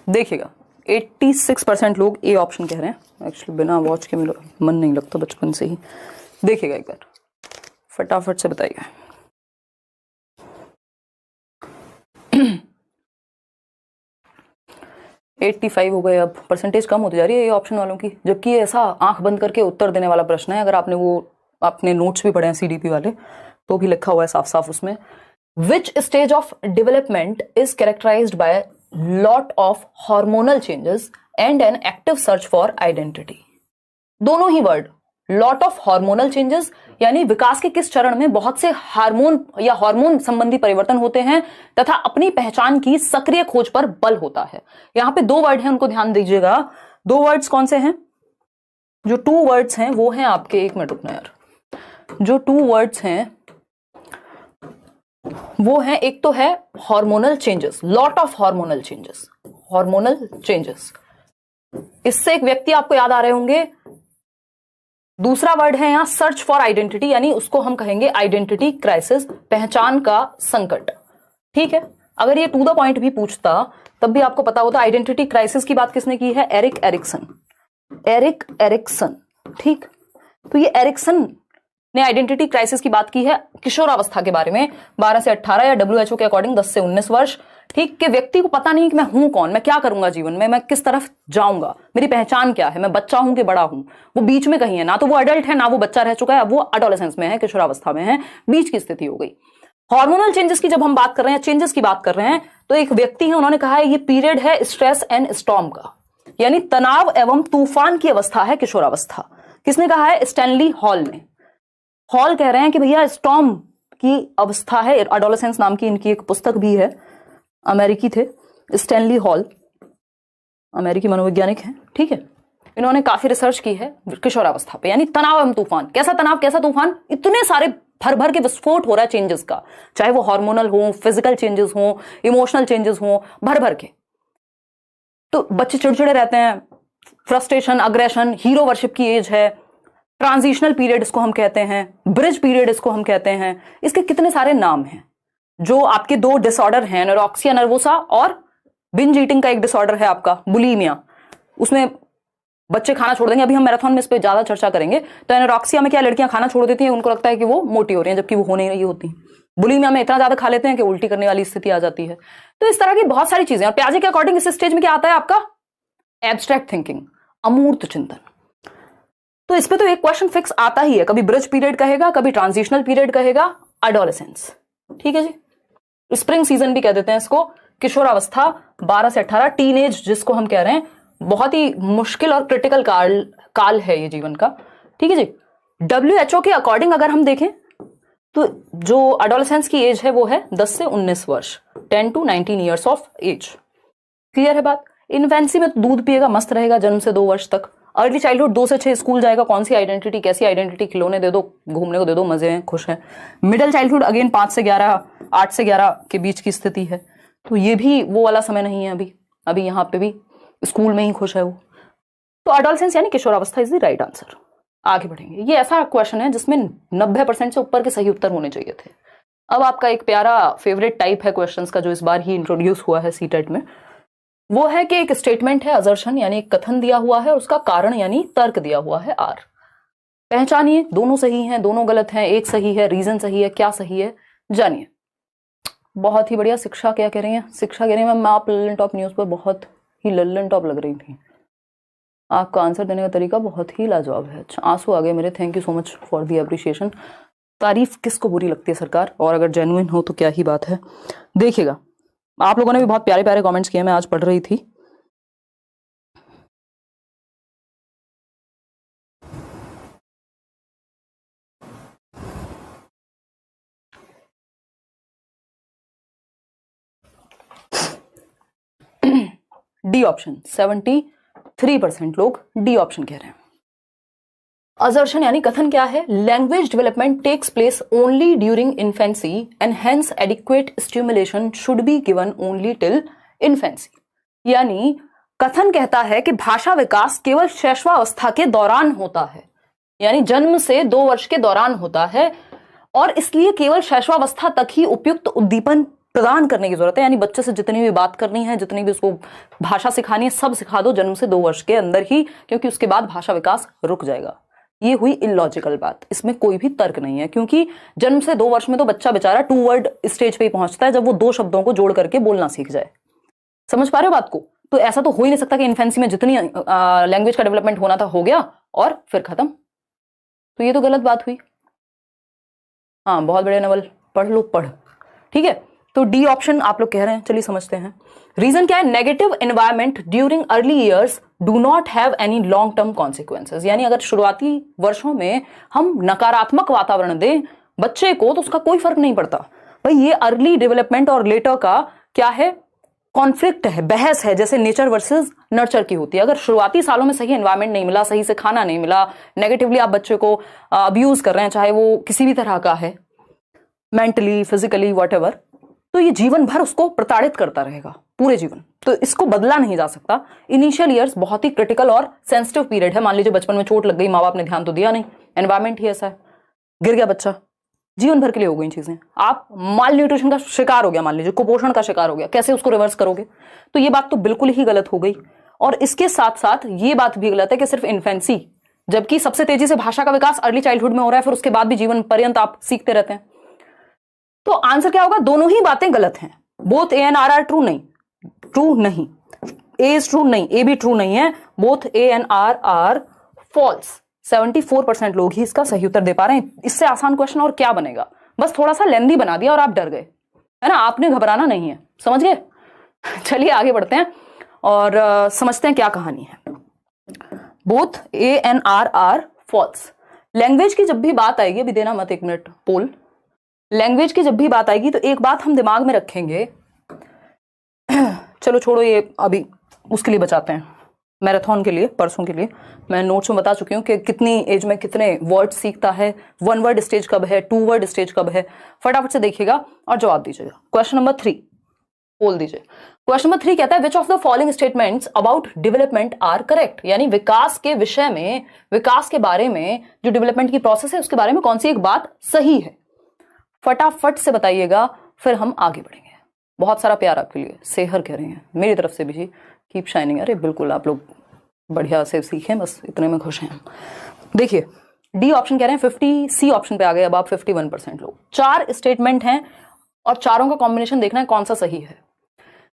देखिएगा 86% लोग A option कह रहे हैं। एक्चुअली बिना वॉच के मेरा मन नहीं लगता बचपन से ही। देखिएगा एक बार फटाफट से बताइए। एट्टी 85 हो गए। अब परसेंटेज कम होती जा रही है ये ऑप्शन वालों की, जबकि ये ऐसा आंख बंद करके उत्तर देने वाला प्रश्न है। अगर आपने वो अपने नोट्स भी पढ़े हैं सीडीपी वाले तो भी लिखा हुआ है साफ साफ उसमें, which stage of development is characterized by lot of hormonal changes and an active search for identity. दोनों ही word, lot of hormonal changes यानी विकास के किस चरण में बहुत से हार्मोन या हार्मोन संबंधी परिवर्तन होते हैं तथा अपनी पहचान की सक्रिय खोज पर बल होता है। यहां पे दो वर्ड हैं, उनको ध्यान दीजिएगा। दो वर्ड्स कौन से हैं? जो टू वर्ड्स हैं वो हैं आपके, एक मिनट रुकना यार, जो टू वर्ड्स हैं वो है, एक तो है hormonal changes, lot of hormonal changes, hormonal changes, इससे एक व्यक्ति आपको याद आ रहे होंगे। दूसरा वर्ड है यहां सर्च फॉर आइडेंटिटी, यानी उसको हम कहेंगे आइडेंटिटी क्राइसिस, पहचान का संकट। ठीक है, अगर ये टू द पॉइंट भी पूछता तब भी आपको पता होता आइडेंटिटी क्राइसिस की बात किसने की है? Erik Erikson. ठीक, तो ये एरिक्सन ने आइडेंटिटी क्राइसिस की बात की है किशोरावस्था के बारे में, 12 से 18 या WHO के अकॉर्डिंग 10 से 19 वर्ष। ठीक, कि व्यक्ति को पता नहीं कि मैं हूं कौन, मैं क्या करूंगा जीवन में, मैं किस तरफ जाऊंगा, मेरी पहचान क्या है, मैं बच्चा हूं कि बड़ा हूं। वो बीच में कहीं है, ना तो वो अडल्ट है ना वो बच्चा रह चुका है, अब वो अडोलेसेंस में है, किशोरावस्था में है, बीच की स्थिति हो गई। हार्मोनल चेंजेस की जब हम बात कर रहे हैं, चेंजेस की बात कर रहे हैं, तो एक व्यक्ति है, उन्होंने कहा है ये पीरियड है स्ट्रेस एंड स्टॉर्म का, यानी तनाव एवं तूफान की अवस्था है किशोरावस्था। किसने कहा है? स्टैनली हॉल ने। हॉल कह रहे हैं कि भैया स्टॉर्म की अवस्था है। एडोलेसेंस नाम की इनकी एक पुस्तक भी है, अमेरिकी थे स्टैनली हॉल, अमेरिकी मनोवैज्ञानिक हैं। ठीक है, इन्होंने काफी रिसर्च की है किशोरावस्था पे, यानी तनाव एवं तूफान। कैसा तनाव कैसा तूफान? इतने सारे भर भर के विस्फोट हो रहा है चेंजेस का, चाहे वो हार्मोनल हो, फिजिकल चेंजेस हो, इमोशनल चेंजेस हो, भर भर के। तो बच्चे चिड़चिड़े रहते हैं, फ्रस्ट्रेशन, अग्रेशन, हीरो वर्शिप की एज है, ट्रांजिशनल पीरियड इसको हम कहते हैं, ब्रिज पीरियड इसको हम कहते हैं। इसके कितने सारे नाम हैं। जो आपके दो डिसऑर्डर हैं, एनोरेक्सिया नर्वोसा और बिंज ईटिंग का एक डिसऑर्डर है आपका बुलीमिया, उसमें बच्चे खाना छोड़ देंगे। अभी हम मैराथन में इस पे ज्यादा चर्चा करेंगे। तो एनोरेक्सिया में क्या लड़कियां खाना छोड़ देती हैं, उनको लगता है कि वो मोटी हो रही हैं, जबकि वो हो नहीं रही होती। बुलीमिया में इतना ज्यादा खा लेते हैं कि उल्टी करने वाली स्थिति आ जाती है। तो इस तरह की बहुत सारी चीजें। और पियाजे के अकॉर्डिंग इस स्टेज में क्या आता है आपका? एब्स्ट्रैक्ट थिंकिंग, अमूर्त चिंतन। तो इस पे तो एक क्वेश्चन फिक्स आता ही है, कभी ब्रिज पीरियड कहेगा, कभी ट्रांजिशनल पीरियड कहेगा, एडोलेसेंस। ठीक है जी, स्प्रिंग सीजन भी कह देते हैं इसको, किशोरावस्था 12 से 18, टीनेज जिसको हम कह रहे हैं, बहुत ही मुश्किल और क्रिटिकल काल है ये जीवन का। ठीक है जी, WHO के अकॉर्डिंग अगर हम देखें तो जो एडोलेसेंस की एज है वो है 10 से 19 वर्ष, 10 to 19 ईयर्स ऑफ एज। क्लियर है बात? इन्फेंसी में तो दूध पिएगा, मस्त रहेगा जन्म से 2 वर्ष तक। अर्ली चाइल्डहुड 2 से 6 स्कूल जाएगा, कौन सी आइडेंटिटी, कैसी आइडेंटिटी, खिलौने दे दो, घूमने को दे दो, मजे हैं, खुश हैं। मिडिल चाइल्डहुड अगेन 5 से 11, 8 से 11 के बीच की स्थिति है, तो ये भी वो वाला समय नहीं है अभी यहाँ पे भी स्कूल में ही खुश है वो। तो एडोलेसेंस यानी किशोरावस्था इज द राइट आंसर। आगे बढ़ेंगे। ये ऐसा क्वेश्चन है जिसमें 90% से ऊपर के सही उत्तर होने चाहिए थे। अब आपका एक प्यारा फेवरेट टाइप है क्वेश्चंस का जो इस बार ही इंट्रोड्यूस हुआ है सीटेट में, वो है कि एक स्टेटमेंट है, असर्शन यानी एक कथन दिया हुआ है, उसका कारण यानी तर्क दिया हुआ है आर। पहचानिए, दोनों सही हैं, दोनों गलत हैं, एक सही है, रीजन सही है, क्या सही है, जानिए। बहुत ही बढ़िया। शिक्षा क्या कह रही है? शिक्षा कह रही है मैम आप लल्लन टॉप न्यूज पर बहुत ही लल्लन टॉप लग रही थी, आपका आंसर देने का तरीका बहुत ही लाजवाब है। अच्छा, आंसू आ गए मेरे, thank you so much for the appreciation. तारीफ किसको बुरी लगती है सरकार, और अगर जेन्युइन हो तो क्या ही बात है। देखिएगा, आप लोगों ने भी बहुत प्यारे प्यारे कमेंट्स किए, मैं आज पढ़ रही थी। डी ऑप्शन, 73% लोग डी ऑप्शन कह रहे हैं। असर्शन यानी कथन क्या है? Language development takes place only during infancy and hence adequate stimulation should be given only till infancy. यानी कथन कहता है कि भाषा विकास केवल शैशवावस्था के दौरान होता है, यानी जन्म से 2 वर्ष के दौरान होता है, और इसलिए केवल शैशवावस्था तक ही उपयुक्त उद्दीपन प्रदान करने की जरूरत है। यानी बच्चे से जितनी भी बात करनी है, जितनी भी उसको भाषा सिखानी है, सब सिखा दो जन्म से 2 वर्ष के अंदर ही, क्योंकि उसके बाद भाषा विकास रुक जाएगा। ये हुई इलॉजिकल बात, इसमें कोई भी तर्क नहीं है, क्योंकि जन्म से 2 वर्ष में तो बच्चा बेचारा 2 वर्ड स्टेज पे ही पहुंचता है, जब वो 2 शब्दों को जोड़ करके बोलना सीख जाए। समझ पा रहे हो बात को? तो ऐसा तो हो ही नहीं सकता कि इन्फेंसी में जितनी लैंग्वेज का डेवलपमेंट होना था हो गया और फिर खत्म। तो ये तो गलत बात हुई। हाँ, बहुत बड़े नवल, पढ़ लो, पढ़। ठीक है, तो डी ऑप्शन आप लोग कह रहे हैं, चलिए समझते हैं। रीजन क्या है? Negative environment during early years do not have any long term consequences. यानी अगर शुरुआती वर्षों में हम नकारात्मक वातावरण दें बच्चे को तो उसका कोई फर्क नहीं पड़ता। भाई ये अर्ली डेवलपमेंट और लेटर का क्या है? कॉन्फ्लिक्ट है, बहस है, जैसे नेचर वर्सेस नर्चर की होती है। अगर शुरुआती सालों में सही एनवायरमेंट नहीं मिला, सही से खाना नहीं मिला, नेगेटिवली आप बच्चे को अब्यूज कर रहे हैं, चाहे वो किसी भी तरह का है, मेंटली, फिजिकली, व्हाटएवर, तो ये जीवन भर उसको प्रताड़ित करता रहेगा, पूरे जीवन। तो इसको बदला नहीं जा सकता। इनिशियल ईयर्स बहुत ही क्रिटिकल और सेंसिटिव पीरियड है। मान लीजिए बचपन में चोट लग गई, माँ बाप ने ध्यान तो दिया नहीं, एनवायरमेंट ही ऐसा है, गिर गया बच्चा, जीवन भर के लिए हो गई चीजें। आप माल न्यूट्रिशन का शिकार हो गया, मान लीजिए कुपोषण का शिकार हो गया, कैसे उसको रिवर्स करोगे? तो ये बात तो बिल्कुल ही गलत हो गई। और इसके साथ साथ ये बात भी गलत है कि सिर्फ इन्फेंसी, जबकि सबसे तेजी से भाषा का विकास अर्ली चाइल्डहुड में हो रहा है, फिर उसके बाद भी जीवन पर्यंत आप सीखते रहते हैं। तो आंसर क्या होगा? दोनों ही बातें गलत हैं। Both A and R are true नहीं, ट्रू नहीं, ए इज ट्रू नहीं, ए भी ट्रू नहीं है, both A and R are false. 74% लोग ही इसका सही उत्तर दे पा रहे हैं। इससे आसान क्वेश्चन और क्या बनेगा? बस थोड़ा सा लेंदी बना दिया और आप डर गए, है ना? आपने घबराना नहीं है, समझ गए? चलिए आगे बढ़ते हैं और समझते हैं क्या कहानी है। Both A and R are false. Language की जब भी बात आएगी, अभी देना मत, 1 मिनट पोल। लैंग्वेज की जब भी बात आएगी तो एक बात हम दिमाग में रखेंगे, चलो छोड़ो ये, अभी उसके लिए बचाते हैं, मैराथन के लिए, परसों के लिए। मैं नोट्स में बता चुकी हूँ कि कितनी एज में कितने वर्ड सीखता है, 1 वर्ड स्टेज कब है, 2 वर्ड स्टेज कब है। फटाफट से देखिएगा और जवाब दीजिएगा। क्वेश्चन नंबर 3 बोल दीजिए। क्वेश्चन नंबर 3 कहता है, which of the following statements about development are correct. यानी विकास के विषय में, विकास के बारे में, जो डेवलपमेंट की प्रोसेस है उसके बारे में कौन सी एक बात सही है? फटाफट से बताइएगा, फिर हम आगे बढ़ेंगे। बहुत सारा प्यार आपके लिए, सेहर कह रहे हैं मेरी तरफ से भी, कीप शाइनिंग। अरे बिल्कुल, आप लोग बढ़िया से सीखें, बस इतने में खुश हैं। देखिए डी ऑप्शन कह रहे हैं 50, सी ऑप्शन पे आ गए अब आप 51% लोग। 4 स्टेटमेंट हैं और चारों का कॉम्बिनेशन देखना है कौन सा सही है।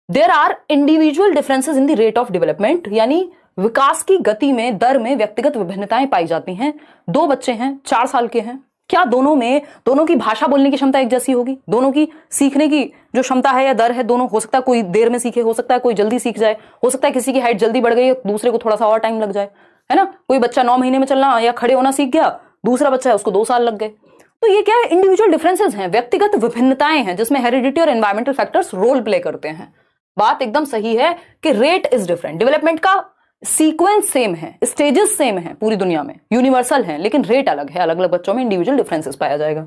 There are individual differences in the rate of development. यानी विकास की गति में, दर में व्यक्तिगत विभिन्नताएं पाई जाती हैं। 2 बच्चे हैं, 4 साल के हैं, क्या दोनों की भाषा बोलने की क्षमता एक जैसी होगी? दोनों की सीखने की जो क्षमता है या दर है, दोनों, हो सकता है कोई देर में सीखे, हो सकता है कोई जल्दी सीख जाए, हो सकता है किसी की हाइट जल्दी बढ़ गई, दूसरे को थोड़ा सा और टाइम लग जाए, है ना? कोई बच्चा 9 महीने में चलना या खड़े होना सीख गया, दूसरा बच्चा है उसको 2 साल लग गए। तो ये क्या है? इंडिविजुअल डिफरेंसेस हैं, व्यक्तिगत विभिन्नताएं हैं, जिसमें हेरिडिटी और एनवायरमेंटल फैक्टर्स रोल प्ले करते हैं। बात एकदम सही है कि रेट इज डिफरेंट। डेवलपमेंट का सीक्वेंस सेम है, स्टेजेस सेम है, पूरी दुनिया में यूनिवर्सल है, लेकिन रेट अलग है। अलग अलग बच्चों में इंडिविजुअल डिफरेंसेस पाया जाएगा।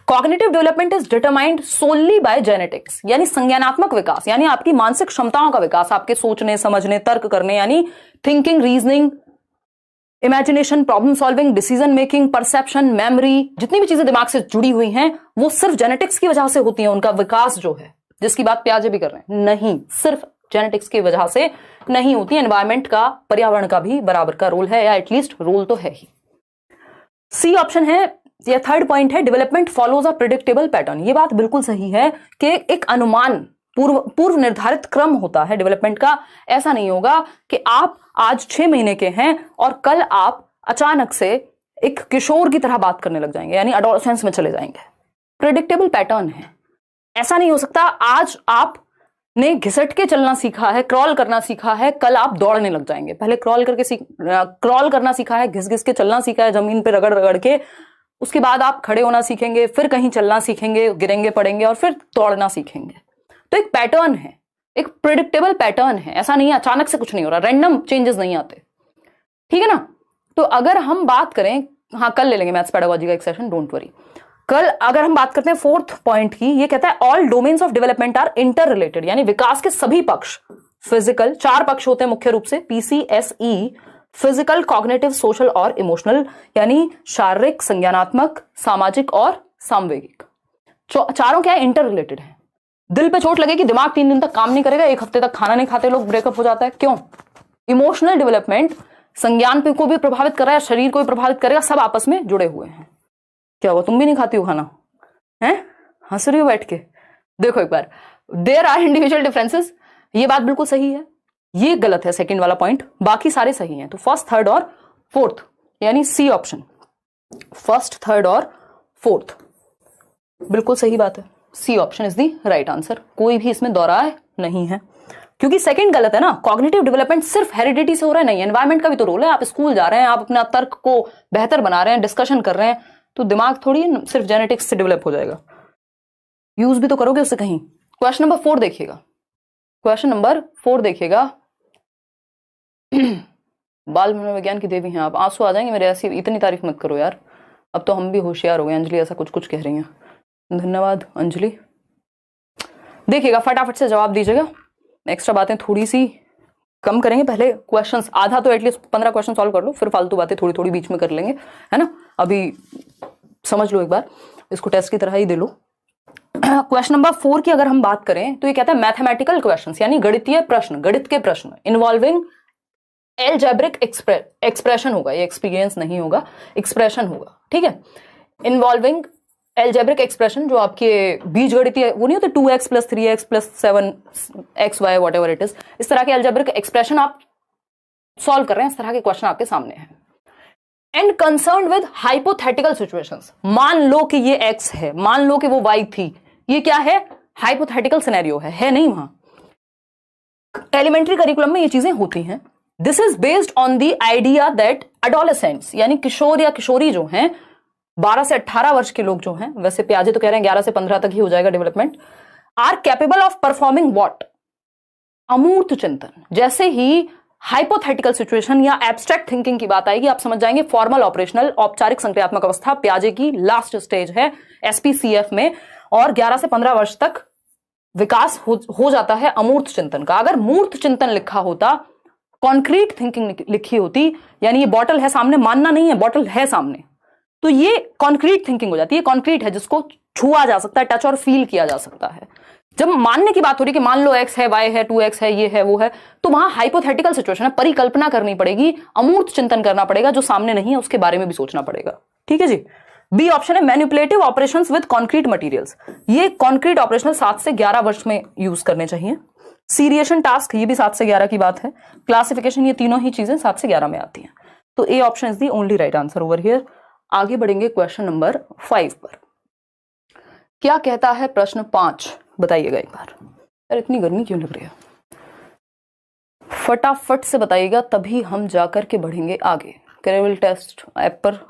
Cognitive development is determined solely by genetics. यानी संज्ञानात्मक विकास, यानी आपकी मानसिक क्षमताओं का विकास, आपके सोचने, समझने, तर्क करने, यानी thinking, reasoning, imagination, problem solving, decision making, perception, memory, जितनी भी चीजें दिमाग से जुड़ी हुई हैं वो सिर्फ जेनेटिक्स की वजह से होती है। उनका विकास जो है, जिसकी बात प्याजे भी कर रहे हैं, नहीं, सिर्फ जेनेटिक्स की वजह से नहीं होती। एनवायरमेंट का, पर्यावरण का भी बराबर का रोल है, या एटलीस्ट रोल तो है ही। सी ऑप्शन है, या थर्ड पॉइंट है, development follows a predictable pattern. ये बात बिल्कुल सही है कि एक अनुमान, पूर्व निर्धारित क्रम होता है डेवलपमेंट का। ऐसा नहीं होगा कि आप आज 6 महीने के हैं और कल आप अचानक से एक किशोर की तरह बात करने लग जाएंगे, यानी एडोलसेंस में चले जाएंगे। प्रिडिक्टेबल पैटर्न है, ऐसा नहीं हो सकता। आज आप ने घिसट के चलना सीखा है, क्रॉल करना सीखा है, कल आप दौड़ने लग जाएंगे। पहले क्रॉल करना सीखा है, घिस घिस के चलना सीखा है, जमीन पे रगड़ रगड़ के, उसके बाद आप खड़े होना सीखेंगे, फिर कहीं चलना सीखेंगे, गिरेंगे पड़ेंगे, और फिर दौड़ना सीखेंगे। तो एक पैटर्न है, एक प्रिडिक्टेबल पैटर्न है। ऐसा नहीं है अचानक से कुछ नहीं हो रहा, रैंडम चेंजेस नहीं आते, ठीक है ना? तो अगर हम बात करें, हाँ कल ले लेंगे मैथ्स पेडागोजी का एक सेशन, डोंट वरी। कल अगर हम बात करते हैं 4th पॉइंट की, ये कहता है all domains of development are interrelated. यानी विकास के सभी पक्ष, फिजिकल, 4 पक्ष होते हैं मुख्य रूप से, PCSE, फिजिकल, कॉग्निटिव, सोशल और इमोशनल, यानी शारीरिक, संज्ञानात्मक, सामाजिक और सामवेगिक। चारों क्या है? इंटर रिलेटेड है। दिल पे चोट लगेगी, दिमाग 3 दिन तक काम नहीं करेगा, 1 हफ्ते तक खाना नहीं खाते लोग, ब्रेकअप हो जाता है। क्यों? इमोशनल डेवलपमेंट संज्ञान पे को भी प्रभावित कर रहा है, शरीर को भी प्रभावित करेगा, सब आपस में जुड़े हुए हैं। क्या हुआ, तुम भी नहीं खाती हो खाना? हैं, हंस रही हो बैठ के? देखो एक बार, देयर आर इंडिविजुअल डिफरेंसेस, ये बात बिल्कुल सही है, ये गलत है सेकंड वाला पॉइंट, बाकी सारे सही हैं। तो फर्स्ट, थर्ड और फोर्थ, यानी सी ऑप्शन, फर्स्ट, थर्ड और फोर्थ बिल्कुल सही बात है। C option is the right answer, कोई भी इसमें दोहराए नहीं है, क्योंकि सेकंड गलत है ना। कॉग्निटिव डेवलपमेंट सिर्फ हेरिडिटी से हो रहा है नहीं, एनवायरमेंट का भी तो रोल है। आप स्कूल जा रहे हैं, आप अपना तर्क को बेहतर बना रहे हैं, डिस्कशन कर रहे हैं, तो दिमाग थोड़ी सिर्फ जेनेटिक्स से डेवलप हो जाएगा, यूज भी तो करोगे उससे कहीं। क्वेश्चन नंबर 4 देखिएगा, क्वेश्चन नंबर 4 देखिएगा। बाल मनोविज्ञान की देवी हैं आप, आंसू आ जाएंगे मेरे, ऐसी इतनी तारीफ मत करो यार, अब तो हम भी होशियार हो गए। अंजलि ऐसा कुछ कुछ कह रही हैं, धन्यवाद अंजलि। देखिएगा फटाफट से जवाब दीजिएगा, एक्स्ट्रा बातें थोड़ी सी कम करेंगे, पहले क्वेश्चंस आधा तो एटलीस्ट 15 क्वेश्चन सॉल्व कर लो, फिर फालतू बातें थोड़ी थोड़ी बीच में कर लेंगे, है ना। अभी समझ लो एक बार, इसको टेस्ट की तरह ही दे लो। क्वेश्चन नंबर 4 की अगर हम बात करें तो ये कहता है मैथमेटिकल क्वेश्चंस, यानी गणितीय प्रश्न, गणित के प्रश्न इन्वॉल्विंग एल्जेब्रिक एक्सप्रेशन होगा, ये एक्सपीरियंस नहीं होगा, एक्सप्रेशन होगा, ठीक है। इन्वॉल्विंग एल्जेब्रिक एक्सप्रेशन, जो आपके बीजगणितीय वो नहीं होते 2x + 3x + 7xy whatever it is, इस तरह के एल्जेब्रिक एक्सप्रेशन आप सॉल्व कर रहे हैं, इस तरह के क्वेश्चन आपके सामने हैं। And concern with hypothetical situations, मान लो कि ये x है, मान लो कि वो y थी, ये क्या है, हाइपोथेटिकल सिनेरियो है नहीं वहां। एलिमेंट्री करिकुलम में ये चीजें होती हैं। This is based on the idea that adolescents, यानी किशोर या किशोरी जो हैं, 12 से 18 वर्ष के लोग जो हैं, वैसे प्याजे तो कह रहे हैं 11 से 15 तक ही हो जाएगा development, are capable of performing what, अमूर्त चिंतन। जैसे ही हाइपोथेटिकल सिचुएशन या एब्स्ट्रैक्ट थिंकिंग की बात आएगी, आप समझ जाएंगे फॉर्मल ऑपरेशनल, औपचारिक संक्रियात्मक अवस्था प्याजे की लास्ट स्टेज है एसपीसीएफ में, और 11 से 15 वर्ष तक विकास हो जाता है अमूर्त चिंतन का। अगर मूर्त चिंतन लिखा होता, कॉन्क्रीट थिंकिंग लिखी होती, यानी ये बॉटल है सामने, मानना नहीं है, बॉटल है सामने, तो ये कॉन्क्रीट थिंकिंग हो जाती है। कॉन्क्रीट है जिसको छुआ जा सकता है, टच और फील किया जा सकता है। जब मानने की बात हो रही कि मान लो x है, y है, 2x है, ये है, वो है, तो वहां हाइपोथेटिकल सिचुएशन है, परिकल्पना करनी पड़ेगी, अमूर्त चिंतन करना पड़ेगा, जो सामने नहीं है उसके बारे में भी सोचना पड़ेगा, ठीक है जी। बी ऑप्शन है manipulative operations with concrete materials, ये कॉन्क्रीट ऑपरेशनल 7 से 11 वर्ष में यूज करने चाहिए। सीरिएशन टास्क, ये भी 7 से 11 की बात है। क्लासिफिकेशन, ये तीनों ही चीजें 7 से 11 में आती हैं। तो A option is the only right answer over here. आगे बढ़ेंगे क्वेश्चन नंबर 5 पर। क्या कहता है प्रश्न 5, बताइएगा एक बार। यार इतनी गर्मी क्यों लग रही है, फटाफट से बताइएगा, तभी हम जाकर के बढ़ेंगे आगे। कैरेबल टेस्ट ऐप पर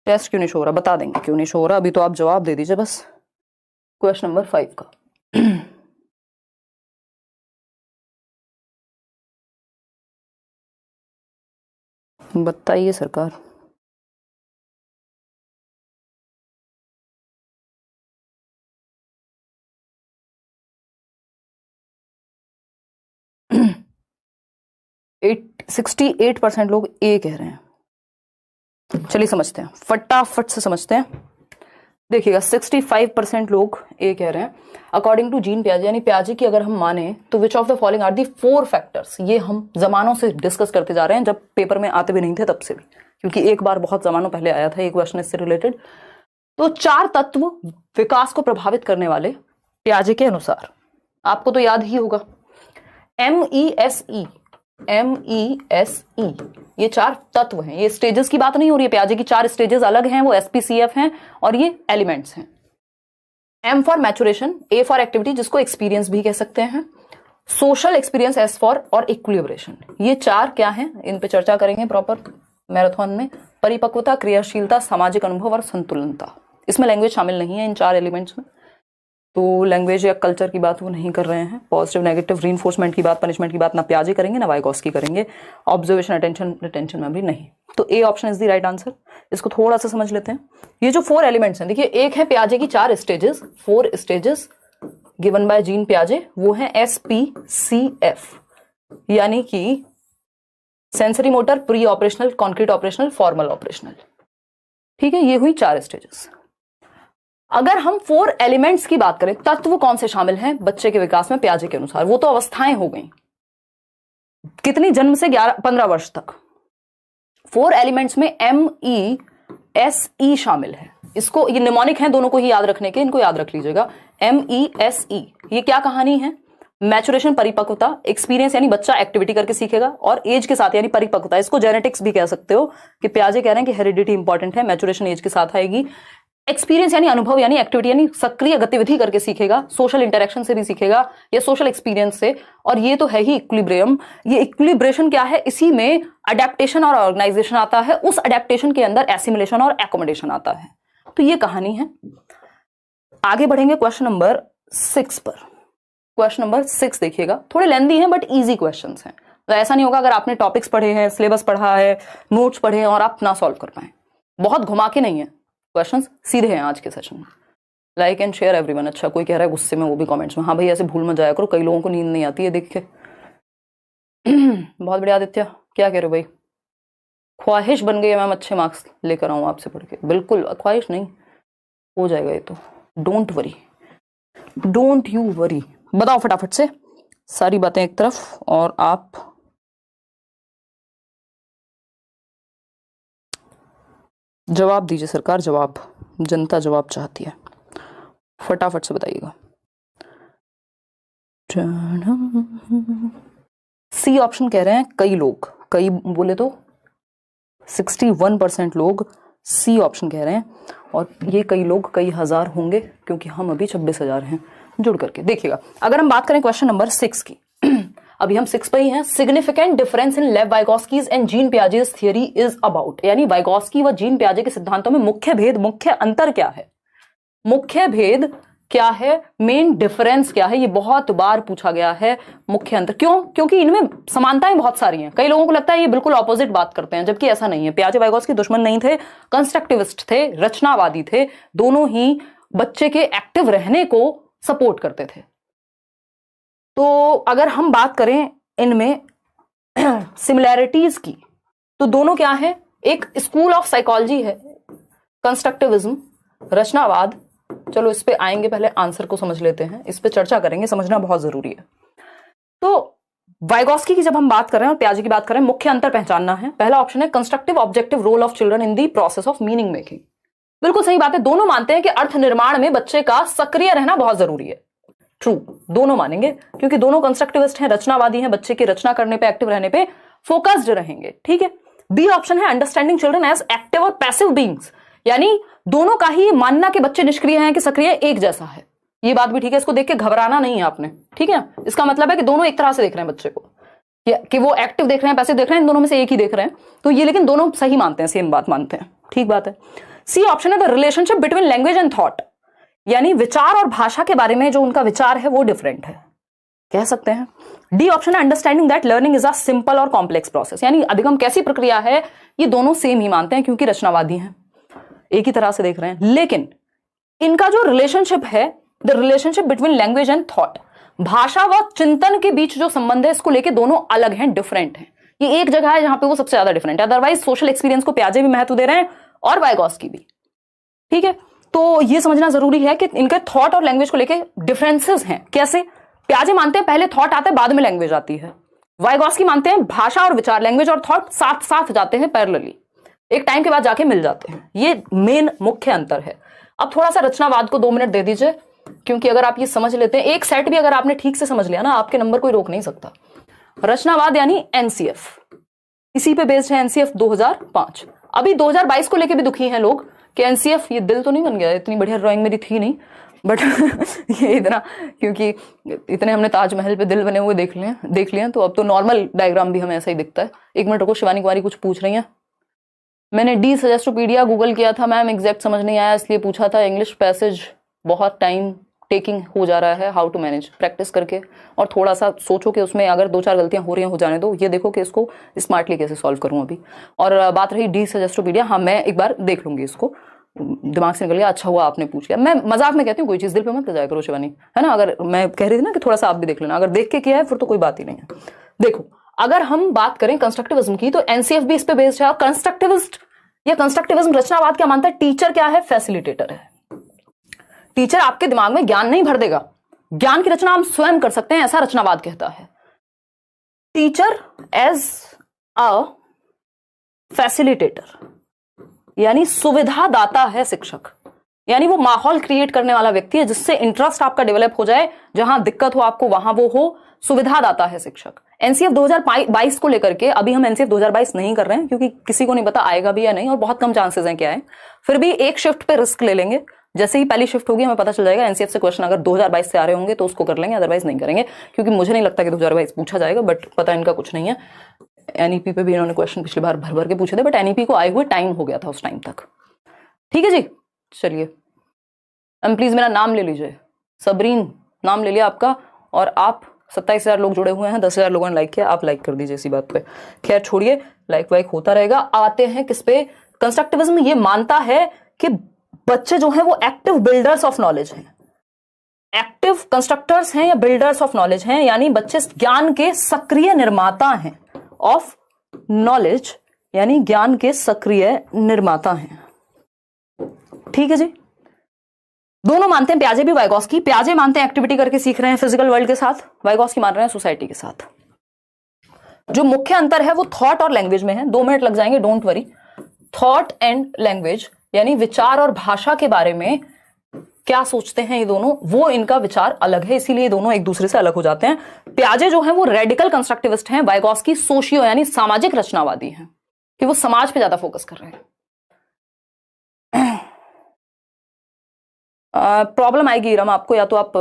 टेस्ट क्यों नहीं शो हो रहा, बता देंगे क्यों नहीं शो हो रहा, अभी तो आप जवाब दे दीजिए बस क्वेश्चन नंबर 5 का। बताइए सरकार। एट 68% लोग ए कह रहे हैं। चलिए समझते हैं, फटाफट से समझते हैं। देखिएगा 65% लोग ए कह रहे हैं। अकॉर्डिंग टू जीन पियाजे, यानी पियाजे की अगर हम माने तो which of the following are the 4 factors, ये हम जमानों से डिस्कस करते जा रहे हैं, जब पेपर में आते भी नहीं थे तब से भी, क्योंकि एक बार बहुत जमानों पहले आया था ये क्वेश्चन इससे रिलेटेड। तो 4 तत्व विकास को प्रभावित करने वाले पियाजे के अनुसार, आपको तो याद ही होगा, MESE, ये 4 तत्व हैं। ये स्टेजेस की बात नहीं हो रही है, पियाजे की 4 स्टेजेस अलग हैं, वो SPCF हैं, और ये एलिमेंट्स हैं। M for maturation, A for activity, जिसको एक्सपीरियंस भी कह सकते हैं, सोशल एक्सपीरियंस S फॉर, और इक्विलिब्रेशन। ये 4 क्या हैं, इन पे चर्चा करेंगे प्रॉपर मैराथन में। परिपक्वता, क्रियाशीलता, सामाजिक अनुभव और संतुलनता। इसमें लैंग्वेज शामिल नहीं है इन 4 एलिमेंट्स में, तो लैंग्वेज या कल्चर की बात वो नहीं कर रहे हैं। पॉजिटिव नेगेटिव रीइंफोर्समेंट की बात, पनिशमेंट की बात ना पियाजे करेंगे ना वाइगॉस्की करेंगे। ऑब्जर्वेशन, अटेंशन, रिटेंशन, मेमोरी नहीं। तो A option is the right answer. इसको थोड़ा सा समझ लेते हैं। ये जो 4 एलिमेंट्स हैं, देखिए एक है पियाजे की 4 stages, 4 stages given by Jean पियाजे, वो है SPCF, यानी कि sensory motor, pre operational, concrete operational, formal operational. ठीक है, ये हुई 4 स्टेजेस। अगर हम 4 एलिमेंट्स की बात करें, तत्व कौन से शामिल हैं बच्चे के विकास में पियाजे के अनुसार, वो तो अवस्थाएं हो गई कितनी, जन्म से 15 वर्ष तक। 4 एलिमेंट्स में MESE शामिल है। इसको, ये निमोनिक हैं दोनों को ही याद रखने के, इनको याद रख लीजिएगा। MESE, ये क्या कहानी है? मैचुरेशन, परिपक्वता, एक्सपीरियंस यानी बच्चा एक्टिविटी करके सीखेगा, और एज के साथ यानी परिपक्वता, इसको जेनेटिक्स भी कह सकते हो कि पियाजे कह रहे हैं कि हेरिडिटी इंपॉर्टेंट है, मैचुरेशन एज के साथ आएगी। एक्सपीरियंस यानी अनुभव यानी एक्टिविटी यानी सक्रिय गतिविधि करके सीखेगा, सोशल इंटरेक्शन से भी सीखेगा या सोशल एक्सपीरियंस से। और ये तो है ही इक्विलिब्रियम। ये इक्विलिब्रेशन क्या है? इसी में अडेप्टेशन और ऑर्गेनाइजेशन आता है, उस अडेप्टेशन के अंदर एसिमिलेशन और एकोमोडेशन आता है। तो ये कहानी है। आगे बढ़ेंगे क्वेश्चन नंबर 6 पर। क्वेश्चन नंबर 6 देखिएगा, थोड़े लेंदी हैं बट इजी क्वेश्चंस हैं। तो ऐसा नहीं होगा अगर आपने टॉपिक्स पढ़े हैं, सिलेबस पढ़ा है, नोट्स पढ़े हैं और आप ना सॉल्व कर पाए। बहुत घुमा के नहीं है क्वेश्चंस, सीधे हैं आज के सेशन में। Like and share everyone. अच्छा, कोई कह रहा है गुस्से में, वो भी कमेंट्स में, हाँ भाई ऐसे भूल मत जाया करो, कई लोगों को नींद नहीं आती है देख के। बहुत बढ़िया आदित्य, क्या कह रहे हो भाई? ख्वाहिश बन गई है मैम अच्छे मार्क्स लेकर आऊँ आपसे पढ़ के। बिल्कुल ख्वाहिश नहीं, हो जाएगा ये तो। Don't worry, don't you worry. बताओ फटाफट से सारी बातें एक तरफ, और आप जवाब दीजिए सरकार, जवाब, जनता जवाब चाहती है, फटाफट से बताइएगा। सी ऑप्शन कह रहे हैं कई लोग, कई बोले तो 61% लोग सी ऑप्शन कह रहे हैं, और ये कई लोग कई हजार होंगे क्योंकि हम अभी 26,000 हैं जुड़ करके। देखिएगा, अगर हम बात करें क्वेश्चन नंबर 6 की, अभी हम 6 पे ही हैं। Significant difference in Lev Vygotsky's and Jean Piaget's theory is about, यानी वाइगोस्की व जीन पियाजे के सिद्धांतों में मुख्य भेद, मुख्य अंतर क्या है? मुख्य भेद क्या है, मेन डिफरेंस क्या है? ये बहुत बार पूछा गया है। मुख्य अंतर क्यों? क्योंकि इनमें समानताएं बहुत सारी हैं। कई लोगों को लगता है ये बिल्कुल ऑपोजिट बात करते हैं, जबकि ऐसा नहीं है। पियाजे वाइगोस्की दुश्मन नहीं थे, कंस्ट्रक्टिविस्ट थे, रचनावादी थे, दोनों ही बच्चे के एक्टिव रहने को सपोर्ट करते थे। तो अगर हम बात करें इनमें सिमिलैरिटीज की, तो दोनों क्या है? एक स्कूल ऑफ साइकोलॉजी है कंस्ट्रक्टिविज्म, रचनावाद। चलो इस पे आएंगे, पहले आंसर को समझ लेते हैं, इस पे चर्चा करेंगे, समझना बहुत जरूरी है। तो वाइगोस्की की जब हम बात कर रहे हैं और पियाजे की बात कर रहे हैं, मुख्य अंतर पहचानना है। पहला ऑप्शन है constructive objective role of children in the process of meaning making. बिल्कुल सही बात है, दोनों मानते हैं कि अर्थ निर्माण में बच्चे का सक्रिय रहना बहुत जरूरी है। ट्रू, दोनों मानेंगे क्योंकि दोनों कंस्ट्रक्टिविस्ट हैं, रचनावादी हैं, बच्चे की रचना करने पे, एक्टिव रहने पे फोकस्ड रहेंगे। ठीक है। बी ऑप्शन है अंडरस्टैंडिंग चिल्ड्रन एज एक्टिव और पैसिव बीइंग्स, यानी दोनों का ही मानना कि बच्चे निष्क्रिय हैं कि सक्रिय एक जैसा है। ये बात भी ठीक है, इसको देख के घबराना नहीं है आपने। ठीक है, इसका मतलब है कि दोनों एक तरह से देख रहे हैं बच्चे को, कि वो एक्टिव देख रहे हैं, पैसिव देख रहे हैं, इन दोनों में से एक ही देख रहे हैं। तो ये लेकिन दोनों सही मानते हैं, सेम बात मानते हैं। ठीक बात है। सी ऑप्शन है the relationship between language and thought, यानी विचार और भाषा के बारे में जो उनका विचार है वो डिफरेंट है, कह सकते हैं। डी ऑप्शन है understanding that learning is a simple और कॉम्प्लेक्स प्रोसेस, यानी अधिगम कैसी प्रक्रिया है, ये दोनों सेम ही मानते हैं क्योंकि रचनावादी हैं, एक ही तरह से देख रहे हैं। लेकिन इनका जो रिलेशनशिप है, the relationship between language and thought, भाषा व चिंतन के बीच जो संबंध है, इसको लेके दोनों अलग हैं, डिफरेंट हैं। ये एक जगह है जहां पे वो सबसे ज्यादा डिफरेंट है। अदरवाइज सोशल एक्सपीरियंस को पियाजे भी महत्व दे रहे हैं और वाइगोस्की भी। ठीक है, तो ये समझना जरूरी है कि इनके थॉट और लैंग्वेज को लेके डिफरेंसेस हैं। कैसे? पियाजे मानते हैं पहले थॉट आता है, बाद में लैंग्वेज आती है। वाइगोस्की मानते हैं भाषा और विचार, लैंग्वेज और थॉट साथ साथ जाते हैं पैरेलली, एक टाइम के बाद जाके मिल जाते हैं। ये मेन मुख्य अंतर है। अब थोड़ा सा रचनावाद को 2 मिनट दे दीजिए, क्योंकि अगर आप ये समझ लेते हैं, एक सेट भी अगर आपने ठीक से समझ लिया ना, आपके नंबर कोई रोक नहीं सकता। रचनावाद यानी एनसीएफ, इसी पे बेस्ड है एनसीएफ 2005। अभी 2022 को लेके भी दुखी हैं लोग कि एनसीएफ, ये दिल तो नहीं बन गया, इतनी बढ़िया ड्राइंग मेरी थी नहीं, बट ये इतना, क्योंकि इतने हमने ताजमहल पे दिल बने हुए देख लिए, तो अब तो नॉर्मल डायग्राम भी हमें ऐसा ही दिखता है। 1 मिनट रुको, शिवानी कुमारी कुछ पूछ रही हैं। मैंने डी सजेस्टोपीडिया गूगल किया था मैम, एग्जैक्ट समझ नहीं आया इसलिए पूछा था। इंग्लिश पैसेज बहुत टाइम टेकिंग हो जा रहा है, हाउ टू मैनेज, प्रैक्टिस करके और थोड़ा सा सोचो कि उसमें अगर 2-4 गलतियां हो रही हैं, हो जाने दो, ये देखो कि इसको स्मार्टली कैसे सॉल्व करूं अभी। और बात रही डी सजेस्टोपीडिया, हाँ मैं एक बार देख लूंगी इसको, दिमाग से निकल गया, अच्छा हुआ आपने पूछ लिया। मैं मजाक में कहती हूँ, कोई चीज दिल पे मत ले जाया करो शिवानी, है ना। अगर मैं कह रही थी ना कि थोड़ा सा आप भी देख लेना, अगर देख के किया है फिर तो कोई बात ही नहीं है। देखो, अगर हम बात करें कंस्ट्रक्टिविज्म की, तो एनसीएफ भी इस पे बेस्ड है। और कंस्ट्रक्टिविस्ट या कंस्ट्रक्टिविज्म रचनावाद क्या मानता है? टीचर क्या है? फैसिलिटेटर है। टीचर आपके दिमाग में ज्ञान नहीं भर देगा, ज्ञान की रचना हम स्वयं कर सकते हैं, ऐसा रचनावाद कहता है। टीचर एज अ फैसिलिटेटर, यानी सुविधा दाता है शिक्षक, यानी वो माहौल क्रिएट करने वाला व्यक्ति है जिससे इंटरेस्ट आपका डेवलप हो जाए, जहां दिक्कत हो आपको वहां वो हो, सुविधा दाता है शिक्षक। एनसीएफ 2022 को लेकर के अभी हम एनसीएफ 2022 नहीं कर रहे हैं क्योंकि किसी को नहीं पता आएगा भी या नहीं, और बहुत कम चांसेस हैं क्या है। फिर भी एक शिफ्ट पे रिस्क ले लेंगे, जैसे ही पहली शिफ्ट होगी हमें पता चल जाएगा एनसीएफ से क्वेश्चन अगर 2022 से आ रहे होंगे तो उसको कर लेंगे, अदरवाइज नहीं करेंगे, क्योंकि मुझे नहीं लगता कि 2022 पूछा जाएगा, बट पता इनका कुछ नहीं है। एनईपी पे भी इन्होंने क्वेश्चन पिछली बार भर भर के पूछे थे, बट एनईपी को आए हुए टाइम हो गया था उस टाइम तक। ठीक है जी, चलिए प्लीज मेरा नाम ले लीजिए, सबरीन नाम ले लिया आपका, और आप 27,000 लोग जुड़े हुए हैं, 10,000 लोगों ने लाइक किया, आप लाइक कर दीजिए इसी बात पे। खैर छोड़िए, लाइक वाइक होता रहेगा। आते हैं किस पे, कंस्ट्रक्टिविज्म ये मानता है कि बच्चे जो हैं वो एक्टिव बिल्डर्स ऑफ नॉलेज हैं, एक्टिव कंस्ट्रक्टर्स हैं या बिल्डर्स ऑफ नॉलेज हैं, यानी बच्चे ज्ञान के सक्रिय निर्माता हैं, ऑफ नॉलेज यानी ज्ञान के सक्रिय निर्माता हैं। ठीक है जी, दोनों मानते हैं, प्याजे भी वाइगॉस्की। प्याजे मानते हैं एक्टिविटी करके सीख रहे हैं फिजिकल वर्ल्ड के साथ, वाइगॉस्की मान रहे हैं सोसाइटी के साथ। जो मुख्य अंतर है वो थॉट और लैंग्वेज में है। 2 मिनट लग जाएंगे, don't worry. Thought and language यानी विचार और भाषा के बारे में क्या सोचते हैं ये दोनों, वो इनका विचार अलग है, इसीलिए दोनों एक दूसरे से अलग हो जाते हैं। प्याजे जो है वो रेडिकल कंस्ट्रक्टिविस्ट हैं, वाइगॉस्की सोशियो यानी सामाजिक रचनावादी हैं, कि वो समाज पे ज्यादा फोकस कर रहे हैं। प्रॉब्लम आएगी रम आपको, या तो आप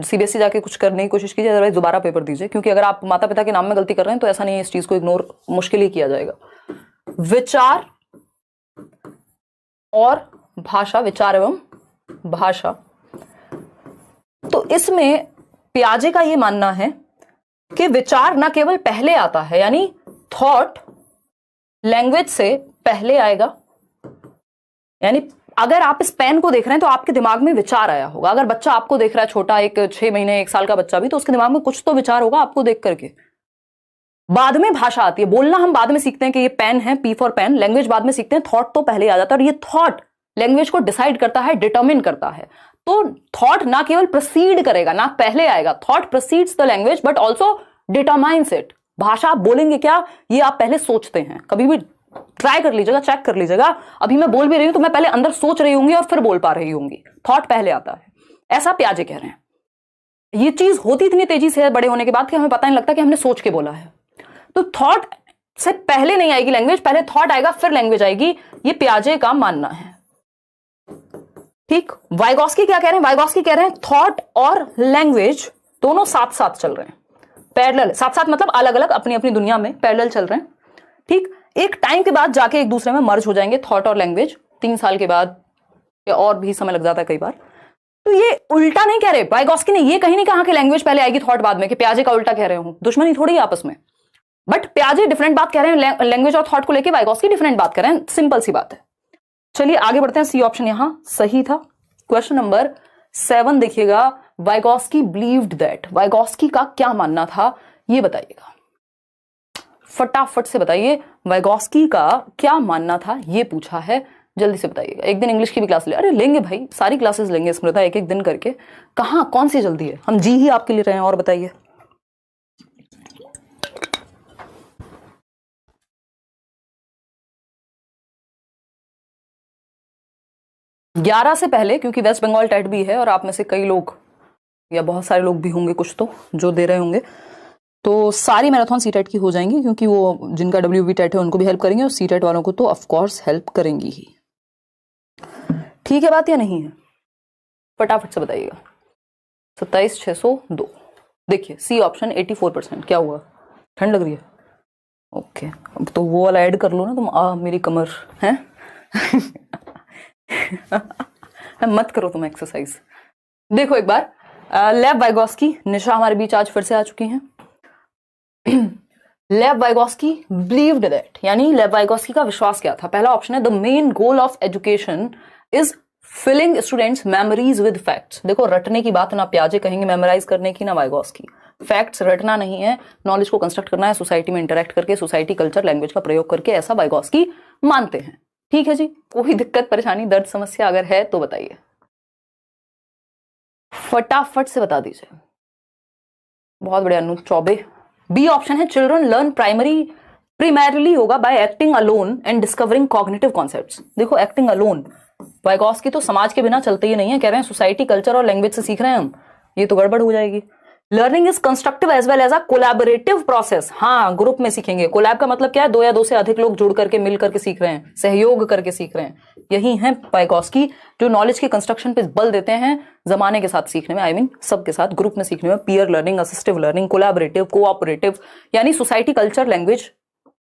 सीबीएसई जाके कुछ करने की कोशिश कीजिए, अदरवाइज दोबारा पेपर दीजिए, क्योंकि अगर आप माता पिता के नाम में गलती कर रहे हैं तो ऐसा नहीं है, इस चीज को इग्नोर मुश्किल ही किया जाएगा। विचार और भाषा, विचार एवं भाषा, तो इसमें प्याजे का यह मानना है कि विचार न केवल पहले आता है, यानी थॉट लैंग्वेज से पहले आएगा, यानी अगर आप इस पेन को देख रहे हैं तो आपके दिमाग में विचार आया होगा। अगर बच्चा आपको देख रहा है, छोटा, एक 6 महीने 1 साल का बच्चा भी, तो उसके दिमाग में कुछ तो विचार होगा आपको देख करके। बाद में भाषा आती है, बोलना हम बाद में सीखते हैं कि ये पेन है, पी फॉर पेन। लैंग्वेज बाद में सीखते हैं, थॉट तो पहले आ जाता है, और ये थॉट लैंग्वेज को डिसाइड करता है, डिटरमिन करता है। तो थॉट ना केवल प्रोसीड करेगा, ना पहले आएगा, thought proceeds the language but also determines it. भाषा आप बोलेंगे क्या, ये आप पहले सोचते हैं। कभी भी ट्राई कर लीजिएगा, चेक कर लीजिएगा, अभी मैं बोल भी रही हूं तो मैं पहले अंदर सोच रही होंगी और फिर बोल पा रही होंगी, थॉट पहले आता है, ऐसा प्याजे कह रहे हैं। ये चीज होती इतनी तेजी से है बड़े होने के बाद कि हमें पता नहीं लगता कि हमने सोच के बोला है। तो थॉट से पहले नहीं आएगी लैंग्वेज, पहले थॉट आएगा फिर लैंग्वेज आएगी, ये प्याजे का मानना है। ठीक, वाइगॉस्की क्या कह रहे हैं, वाइगॉस्की कह रहे हैं थॉट और लैंग्वेज दोनों साथ साथ चल रहे हैं, पैरेलल, साथ साथ मतलब अलग अलग अपनी अपनी दुनिया में पैरेलल चल रहे हैं। ठीक, एक टाइम के बाद जाके एक दूसरे में मर्ज हो जाएंगे, थॉट और लैंग्वेज, 3 साल के बाद या और भी समय लग जाता है कई बार। तो ये उल्टा नहीं कह रहे, वाइगॉस्की ने ये कहीं नहीं कहा कि लैंग्वेज पहले आएगी थॉट बाद में, कि प्याजे का उल्टा कह रहे हूं, दुश्मनी थोड़ी है आपस में। बट प्याजे डिफरेंट बात कह रहे हैं, लैंग्वेज और थॉट को लेकर वाइगॉस्की डिफरेंट बात कर रहे हैं, सिंपल सी बात है। चलिए आगे बढ़ते हैं, सी ऑप्शन यहां सही था। क्वेश्चन नंबर 7 देखिएगा, वाइगॉस्की बिलीव्ड दैट, वाइगॉस्की का क्या मानना था ये बताइएगा, फटाफट से बताइए, वाइगॉस्की का क्या मानना था ये पूछा है, जल्दी से बताइएगा। एक दिन इंग्लिश की भी क्लास ले, अरे लेंगे भाई, सारी क्लासेस लेंगे स्मृता, एक एक दिन करके, कहां कौन सी जल्दी है, हम जी ही आपके लिए रहे हैं। और बताइए, ग्यारह से पहले, क्योंकि वेस्ट बंगाल टेट भी है और आप में से कई लोग या बहुत सारे लोग भी होंगे कुछ तो जो दे रहे होंगे, तो सारी मैराथन सी टेट की हो जाएंगी, क्योंकि वो जिनका WB टेट है उनको भी हेल्प करेंगे और सी टेट वालों को तो ऑफ कोर्स हेल्प करेंगी ही। ठीक है बात या नहीं है, फटाफट से बताइएगा। 27,602, देखिए सी ऑप्शन 84%। क्या हुआ, ठंड लग रही है? ओके, अब तो वो वाला ऐड कर लो ना तुम, मेरी कमर है मत करो तुम एक्सरसाइज। देखो एक बार, लेव वाइगॉस्की, निशा हमारे बीच आज फिर से आ चुकी हैं। लेव वाइगॉस्की बिलीव्ड दैट, यानी लेव वाइगॉस्की का विश्वास क्या था? पहला ऑप्शन है the main goal of education is filling students memories with facts. देखो रटने की बात ना प्याजे कहेंगे, मेमोराइज करने की ना वाइगॉस्की। फैक्ट्स रटना नहीं है, नॉलेज को कंस्ट्रक्ट करना है सोसाइटी में इंटरेक्ट करके, सोसाइटी कल्चर लैंग्वेज का प्रयोग करके, ऐसा वाइगॉस्की मानते हैं। ठीक है जी, कोई दिक्कत परेशानी दर्द समस्या अगर है तो बताइए। फटाफट से बता दीजिए। बहुत बढ़िया अनु चौबे। बी ऑप्शन है चिल्ड्रन लर्न प्राइमरीली होगा bye acting alone and discovering cognitive concepts. देखो एक्टिंग अलोन, वाइगॉस्की तो समाज के बिना चलते ही नहीं है, कह रहे हैं सोसाइटी कल्चर और लैंग्वेज से सीख रहे हैं हम, ये तो गड़बड़ हो जाएगी। Learning is constructive as well as a collaborative process. हाँ, ग्रुप में सीखेंगे। कोलैब का मतलब क्या है? दो या दो से अधिक लोग जुड़ करके मिल करके सीख रहे हैं, सहयोग करके सीख रहे हैं। यही है वाइगॉस्की जो नॉलेज के कंस्ट्रक्शन पे बल देते हैं, जमाने के साथ सीखने में, आई मीन सबके साथ ग्रुप में सीखने में। Peer learning, assistive learning, collaborative, cooperative, यानी सोसाइटी कल्चर लैंग्वेज,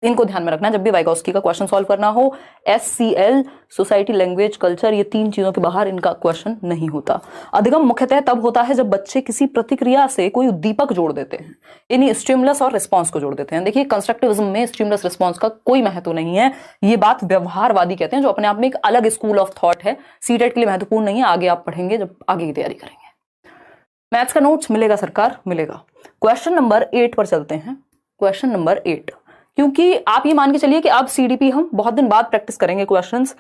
इनको ध्यान में रखना जब भी वाइगॉस्की का क्वेश्चन सॉल्व करना हो। SCL, सोसाइटी लैंग्वेज कल्चर, ये तीन चीजों के बाहर इनका क्वेश्चन नहीं होता। अधिगम मुख्यतः तब होता है जब बच्चे किसी प्रतिक्रिया से कोई उद्दीपक जोड़ देते हैं, यानी स्टिमुलस और रिस्पॉन्स को जोड़ देते हैं। देखिए कंस्ट्रक्टिविज्म में स्टिमुलस रिस्पॉन्स का कोई महत्व नहीं है, ये बात व्यवहारवादी कहते हैं, जो अपने आप में एक अलग स्कूल ऑफ थॉट है। सीटेट के लिए महत्वपूर्ण नहीं है, आगे आप पढ़ेंगे जब आगे की तैयारी करेंगे। मैथ्स का नोट्स मिलेगा सरकार, मिलेगा। क्वेश्चन नंबर 8 पर चलते हैं। क्वेश्चन नंबर 8, क्योंकि आप ये मान के चलिए कि अब CDP हम बहुत दिन बाद प्रैक्टिस करेंगे क्वेश्चंस,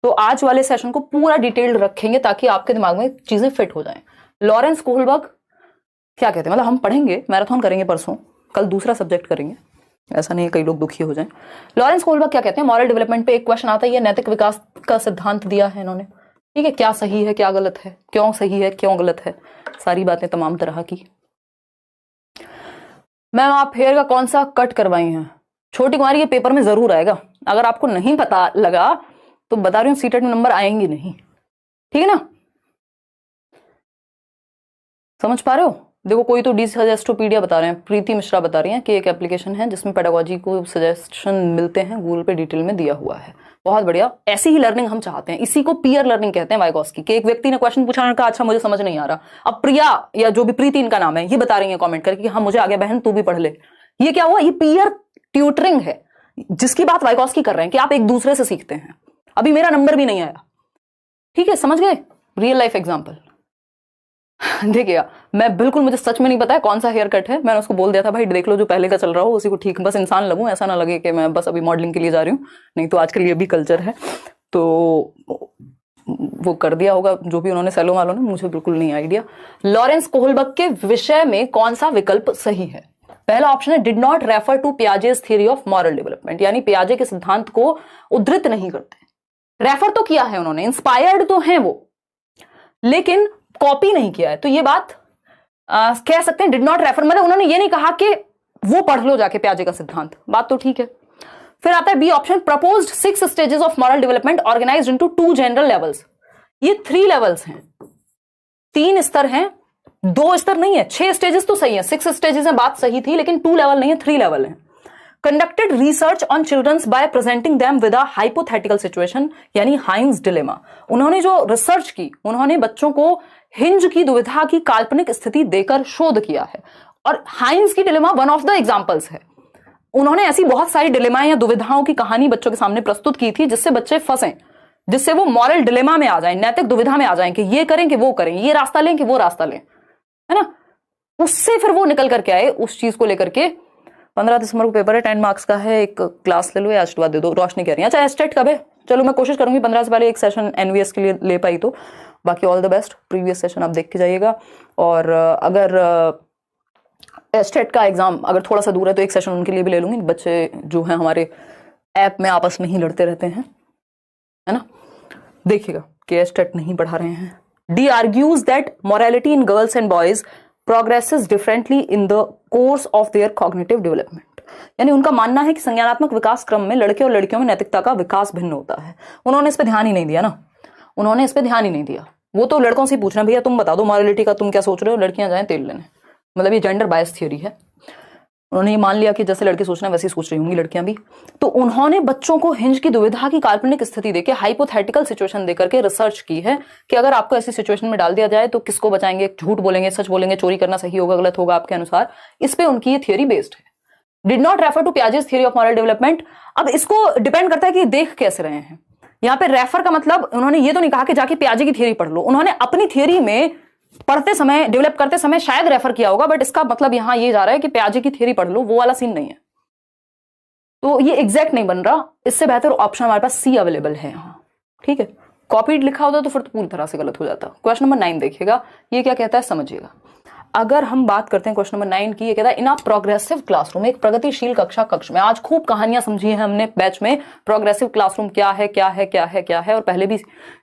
तो आज वाले सेशन को पूरा डिटेल्ड रखेंगे ताकि आपके दिमाग में चीजें फिट हो जाएं। लॉरेंस कोहलबर्ग क्या कहते हैं, मतलब हम पढ़ेंगे, मैराथन करेंगे परसों, कल दूसरा सब्जेक्ट करेंगे, ऐसा नहीं है कई लोग दुखी हो जाएं। लॉरेंस कोहलबर्ग क्या कहते हैं? मॉरल डेवलपमेंट पे एक क्वेश्चन आता है, नैतिक विकास का सिद्धांत दिया है इन्होंने, ठीक है, क्या सही है क्या गलत है, क्यों सही है क्यों गलत है, सारी बातें तमाम तरह की। मैम आप हेयर का कौन सा कट करवाई हैं? छोटी कुमारी, ये पेपर में जरूर आएगा, अगर आपको नहीं पता लगा तो बता रही हूं, सीटेट में नंबर आएंगे नहीं, ठीक है ना? समझ पा रहे हो? देखो कोई तो डी सजेस्टोपीडिया बता रहे हैं, प्रीति मिश्रा बता रही हैं कि एक एप्लीकेशन है जिसमें पेडागोजी को सजेशन मिलते हैं, गूगल पे डिटेल में दिया हुआ है। बहुत बढ़िया, ऐसी ही लर्निंग हम चाहते हैं, इसी को पीयर लर्निंग कहते हैं वाइगॉस्की के। एक व्यक्ति ने क्वेश्चन पूछा, कहा अच्छा मुझे समझ नहीं आ रहा, अब प्रिया या जो भी प्रीति इनका नाम है, ये बता रही है कॉमेंट करके कि हाँ मुझे आगे बहन तू भी पढ़ ले। ये क्या हुआ? ये पीयर ट्यूटरिंग है, जिसकी बात वाइगॉस्की कर रहे हैं कि आप एक दूसरे से सीखते हैं। अभी मेरा नंबर भी नहीं आया, ठीक है, समझ गए? Real life example. देखिएगा, मैं बिल्कुल, मुझे सच में नहीं पता है कौन सा हेयर कट है, मैंने उसको बोल दिया था भाई देख लो जो पहले का चल रहा हो उसी को ठीक, बस इंसान लगूं, ऐसा ना लगे कि मैं बस अभी मॉडलिंग के लिए जा रही हूँ, नहीं तो आजकल ये भी कल्चर है। तो वो कर दिया होगा जो भी उन्होंने सैलो वालों ने, मुझे बिल्कुल नहीं आइडिया। लॉरेंस कोहलबर्ग के विषय में कौन सा विकल्प सही है? पहला ऑप्शन है did not refer to Piaget's theory of moral development, यानी पियाजे के सिद्धांत को उद्धृत नहीं करते। रेफर तो किया है उन्होंने, इंस्पायर्ड तो है वो, लेकिन कॉपी नहीं किया है। तो ये बात कह सकते हैं डिड नॉट रेफर, मतलब उन्होंने ये नहीं कहा कि वो पढ़ लो जाके पियाजे का सिद्धांत, बात तो ठीक है। फिर आता है B option, proposed 6 stages of moral development organised into 2 general levels. ये 3 लेवल्स हैं, 3 स्तर हैं, 2 स्तर नहीं है। 6 स्टेजेस तो सही है, 6 स्टेजेस हैं, बात सही थी, लेकिन 2 लेवल नहीं है, 3 लेवल है। Conducted research on childrens by presenting them with a hypothetical situation, यानी हाइंस डिलेमा। उन्होंने जो रिसर्च की, उन्होंने बच्चों को हिंज की दुविधा की काल्पनिक स्थिति देकर शोध किया है, और हाइंस की dilemma one of the examples है। उन्होंने ऐसी बहुत सारी डिलेमाएं या दुविधाओं की कहानी बच्चों के सामने प्रस्तुत की थी जिससे बच्चे फंसे, जिससे वो मॉरल डिलेमा में आ जाएं, नैतिक दुविधा में आ जाएं कि ये करें कि वो करें, ये रास्ता लें कि वो रास्ता लें, है ना? उससे फिर वो निकल करके आए उस चीज को लेकर के। 15 दिसंबर को पेपर है, 10 मार्क्स का है, एक क्लास ले लो या आशीर्वाद दे दो। रोशनी कह रही है अच्छा एस्टेट कब है? चलो मैं कोशिश करूंगी 15 से पहले एक सेशन एनवीएस के लिए ले पाई तो, बाकी all the best. Previous session आप देख के जाइएगा, और अगर एस्टेट का एग्जाम अगर थोड़ा सा दूर है तो एक सेशन उनके लिए भी ले लूंगी। बच्चे जो हैं हमारे ऐप में आपस में ही लड़ते रहते हैं, है ना? देखिएगा कि एस्टेट नहीं पढ़ा रहे हैं। D argues that morality in girls and boys progresses differently in the course of their cognitive development, यानी उनका मानना है कि संज्ञानात्मक विकास क्रम में लड़के और लड़कियों में नैतिकता का विकास भिन्न होता है। उन्होंने इस पे ध्यान ही नहीं दिया ना, उन्होंने इस पे ध्यान ही नहीं दिया। वो तो लड़कों से पूछ रहे हैं भैया तुम बता दो मॉरलिटी का तुम क्या सोच रहे हो, लड़कियां जाएं तेल लेने, मतलब ये जेंडर बायस थ्योरी है। उन्होंने ये मान लिया कि जैसे लड़के सोच रहे हैं वैसे ही सोच रही होंगी लड़कियां भी। तो उन्होंने बच्चों को हिंज की दुविधा की काल्पनिक स्थिति देके, हाइपोथेटिकल सिचुएशन देकर के रिसर्च की है कि अगर आपको ऐसी सिचुएशन में डाल दिया जाए तो किसको बचाएंगे, झूठ बोलेंगे सच बोलेंगे, चोरी करना सही होगा गलत होगा आपके अनुसार। इस पे उनकी ये थियोरी बेस्ड है। Did not refer to Piaget's theory of moral development. अब इसको डिपेंड करता है कि देख कैसे रहे हैं। यहाँ पे रेफर का मतलब उन्होंने ये तो नहीं कहा कि जाके पियाजे की थियोरी पढ़ लो, उन्होंने अपनी थियोरी में पढ़ते समय, डेवलप करते समय शायद रेफर किया होगा, बट इसका मतलब यहां ये जा रहा है कि पियाजे की थियोरी पढ़ लो, वो वाला सीन नहीं है। तो ये एग्जैक्ट नहीं बन रहा, इससे बेहतर ऑप्शन हमारे पास सी अवेलेबल है यहाँ, ठीक है? कॉपीड लिखा होता तो फिर तो पूरी तरह से गलत हो जाता। क्वेश्चन नंबर 9 देखिएगा, ये क्या कहता है समझिएगा। अगर हम बात करते हैं क्वेश्चन नंबर 9 की, ये कहता है इन अ प्रोग्रेसिव क्लासरूम, एक प्रगतिशील कक्ष में। आज खूब कहानियां समझी हैं हमने बैच में, प्रोग्रेसिव क्लासरूम क्या है क्या है क्या है क्या है, और पहले भी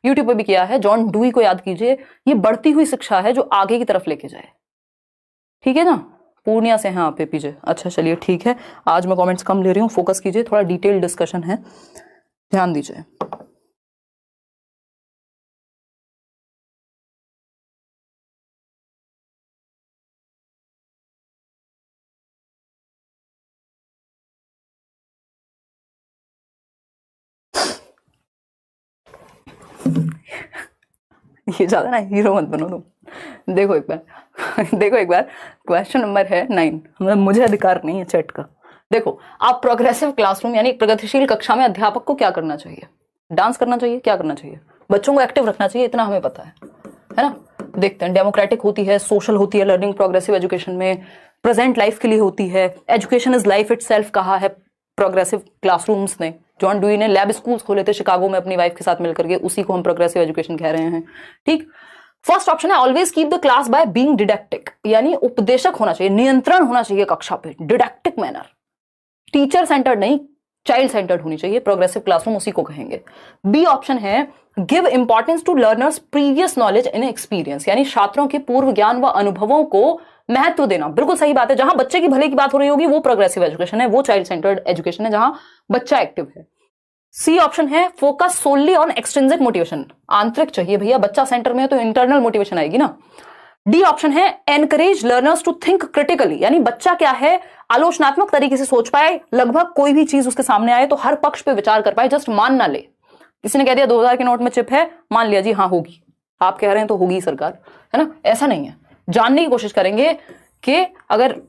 यूट्यूब पे भी किया है। जॉन डुई को याद कीजिए, ये बढ़ती हुई शिक्षा है जो आगे की तरफ लेके जाए, ठीक है ना। पूर्णिया से हैं आप पीजे, अच्छा चलिए ठीक है। आज मैं कमेंट्स कम ले रही हूँ, फोकस कीजिए, थोड़ा डिटेल डिस्कशन है, ध्यान दीजिए। ये ज्यादा ना हीरो मत बनो तुम। देखो एक बार देखो एक बार, क्वेश्चन नंबर है 9, मतलब मुझे अधिकार नहीं है चैट का। देखो, आप प्रोग्रेसिव क्लासरूम यानी प्रगतिशील कक्षा में अध्यापक को क्या करना चाहिए? डांस करना चाहिए, क्या करना चाहिए? बच्चों को एक्टिव रखना चाहिए, इतना हमें पता है ना। देखते हैं, डेमोक्रेटिक होती है, सोशल होती है लर्निंग प्रोग्रेसिव एजुकेशन में, प्रेजेंट लाइफ के लिए होती है, एजुकेशन इज लाइफ इटसेल्फ कहा है प्रोग्रेसिव क्लासरूम्स ने। जॉन डुई ने लैब स्कूल्स खोले थे शिकागो में अपनी वाइफ के साथ मिलकर के, उसी को हम प्रोग्रेसिव एजुकेशन कह रहे हैं, ठीक। फर्स्ट ऑप्शन है always keep the class by being didactic, यानी उपदेशक होना चाहिए, नियंत्रण होना चाहिए कक्षा पे, डिडक्टिक मैनर, टीचर सेंटर्ड नहीं, चाइल्ड सेंटर्ड होनी चाहिए प्रोग्रेसिव क्लासरूम, उसी को कहेंगे। बी ऑप्शन है give importance to learner's previous knowledge and experience, यानी छात्रों के पूर्व ज्ञान व अनुभवों को महत्व देना। बिल्कुल सही बात है, जहां बच्चे की भले की बात हो रही होगी वो प्रोग्रेसिव एजुकेशन है, वो चाइल्ड सेंटर्ड एजुकेशन है जहां बच्चा एक्टिव है। सी ऑप्शन है फोकस सोनली ऑन एक्सट्रिंसिक मोटिवेशन, आंतरिक चाहिए भैया, बच्चा सेंटर में है तो इंटरनल मोटिवेशन आएगी ना। डी ऑप्शन है encourage learners to think critically, यानी बच्चा क्या है आलोचनात्मक तरीके से सोच पाए, लगभग कोई भी चीज उसके सामने आए तो हर पक्ष पे विचार कर पाए, जस्ट मान ना ले। किसी ने कह दिया 2000 के नोट में चिप है, मान लिया जी हाँ होगी, आप कह रहे हैं तो होगी सरकार, है ना, ऐसा नहीं है। जानने की कोशिश करेंगे कि अगर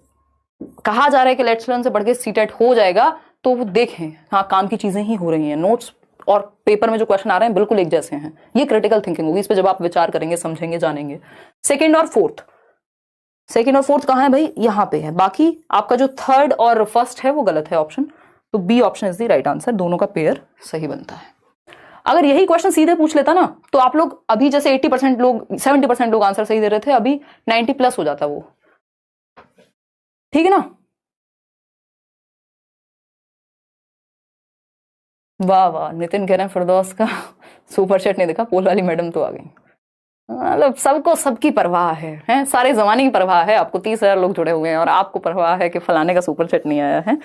कहा जा रहा है कि लेट्स लर्न से बढ़ के सीटेट हो जाएगा तो वो देखें हाँ काम की चीजें ही हो रही हैं, नोट्स और पेपर में जो क्वेश्चन आ रहे हैं बिल्कुल एक जैसे हैं। ये क्रिटिकल थिंकिंग होगी, इस पे जब आप विचार करेंगे, समझेंगे, जानेंगे। सेकंड और फोर्थ कहां है भाई? यहां पे है। बाकी आपका जो थर्ड और फर्स्ट है वो गलत है ऑप्शन, तो B option is the right answer, दोनों का पेयर सही बनता है। अगर यही क्वेश्चन सीधे पूछ लेता ना तो आप लोग अभी जैसे 80% लोग 70% लोग आंसर सही दे रहे थे, अभी 90+ हो जाता वो, ठीक है ना। वाह वाह, नितिन कह रहे हैं फिरदौस का सुपर चैट नहीं देखा, पोल वाली मैडम तो आ गई। मतलब सबको सबकी परवाह है, सारे जमाने की परवाह है। आपको 30,000 लोग जुड़े हुए हैं और आपको परवाह है कि फलाने का सुपर चैट नहीं आया है।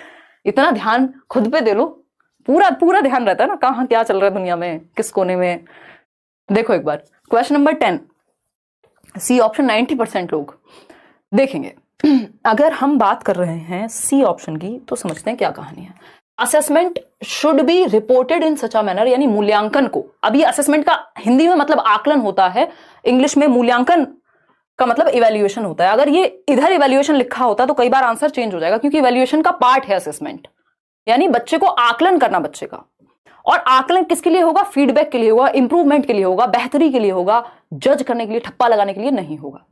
इतना ध्यान खुद पे दे लो, पूरा पूरा ध्यान रहता है ना कहाँ क्या चल रहा है दुनिया में, किस कोने में। देखो एक बार क्वेश्चन नंबर 10, सी ऑप्शन 90% लोग देखेंगे। अगर हम बात कर रहे हैं सी ऑप्शन की तो समझते हैं क्या कहानी है। Assessment should be reported in such a manner, यानी मूल्यांकन को, अब ये असेसमेंट का हिंदी में मतलब आकलन होता है, इंग्लिश में मूल्यांकन का मतलब इवैल्यूएशन होता है। अगर ये इधर इवैल्यूएशन लिखा होता तो कई बार आंसर चेंज हो जाएगा, क्योंकि इवैल्यूएशन का पार्ट है असेसमेंट, यानी बच्चे को आकलन करना बच्चे का। और आकलन किसके लिए होगा? फीडबैक के लिए होगा, इंप्रूवमेंट के लिए होगा, बेहतरी के लिए होगा, जज करने के लिए, ठप्पा लगाने के लिए नहीं होगा।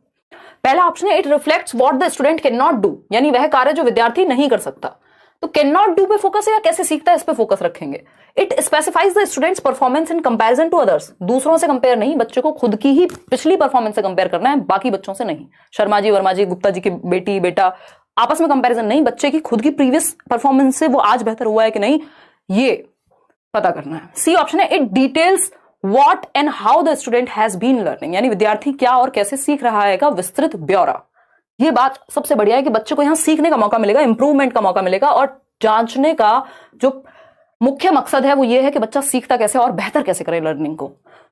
पहला ऑप्शन है it reflects what the student can not do, यानी वह कार्य जो विद्यार्थी नहीं कर सकता। तो कैन नॉट डू पे फोकस है या कैसे सीखता है इस पे फोकस रखेंगे। It specifies the students performance in comparison to others, दूसरों से कंपेयर नहीं, बच्चे को खुद की ही पिछली परफॉर्मेंस से कंपेयर करना है, बाकी बच्चों से नहीं। शर्मा जी, वर्मा जी, गुप्ता जी की बेटी बेटा आपस में कंपैरिजन नहीं, बच्चे की खुद की प्रीवियस परफॉर्मेंस से वो आज बेहतर हुआ है कि नहीं, ये पता करना है। सी ऑप्शन है it details what and how the student has been learning, यानी विद्यार्थी क्या और कैसे सीख रहा है का विस्तृत ब्यौरा। ये बात सबसे बढ़िया है कि बच्चे को यहां सीखने का मौका मिलेगा, इंप्रूवमेंट का मौका मिलेगा, और जांचने का जो मुख्य मकसद है वो ये है कि बच्चा सीखता कैसे और बेहतर कैसे करे लर्निंग को।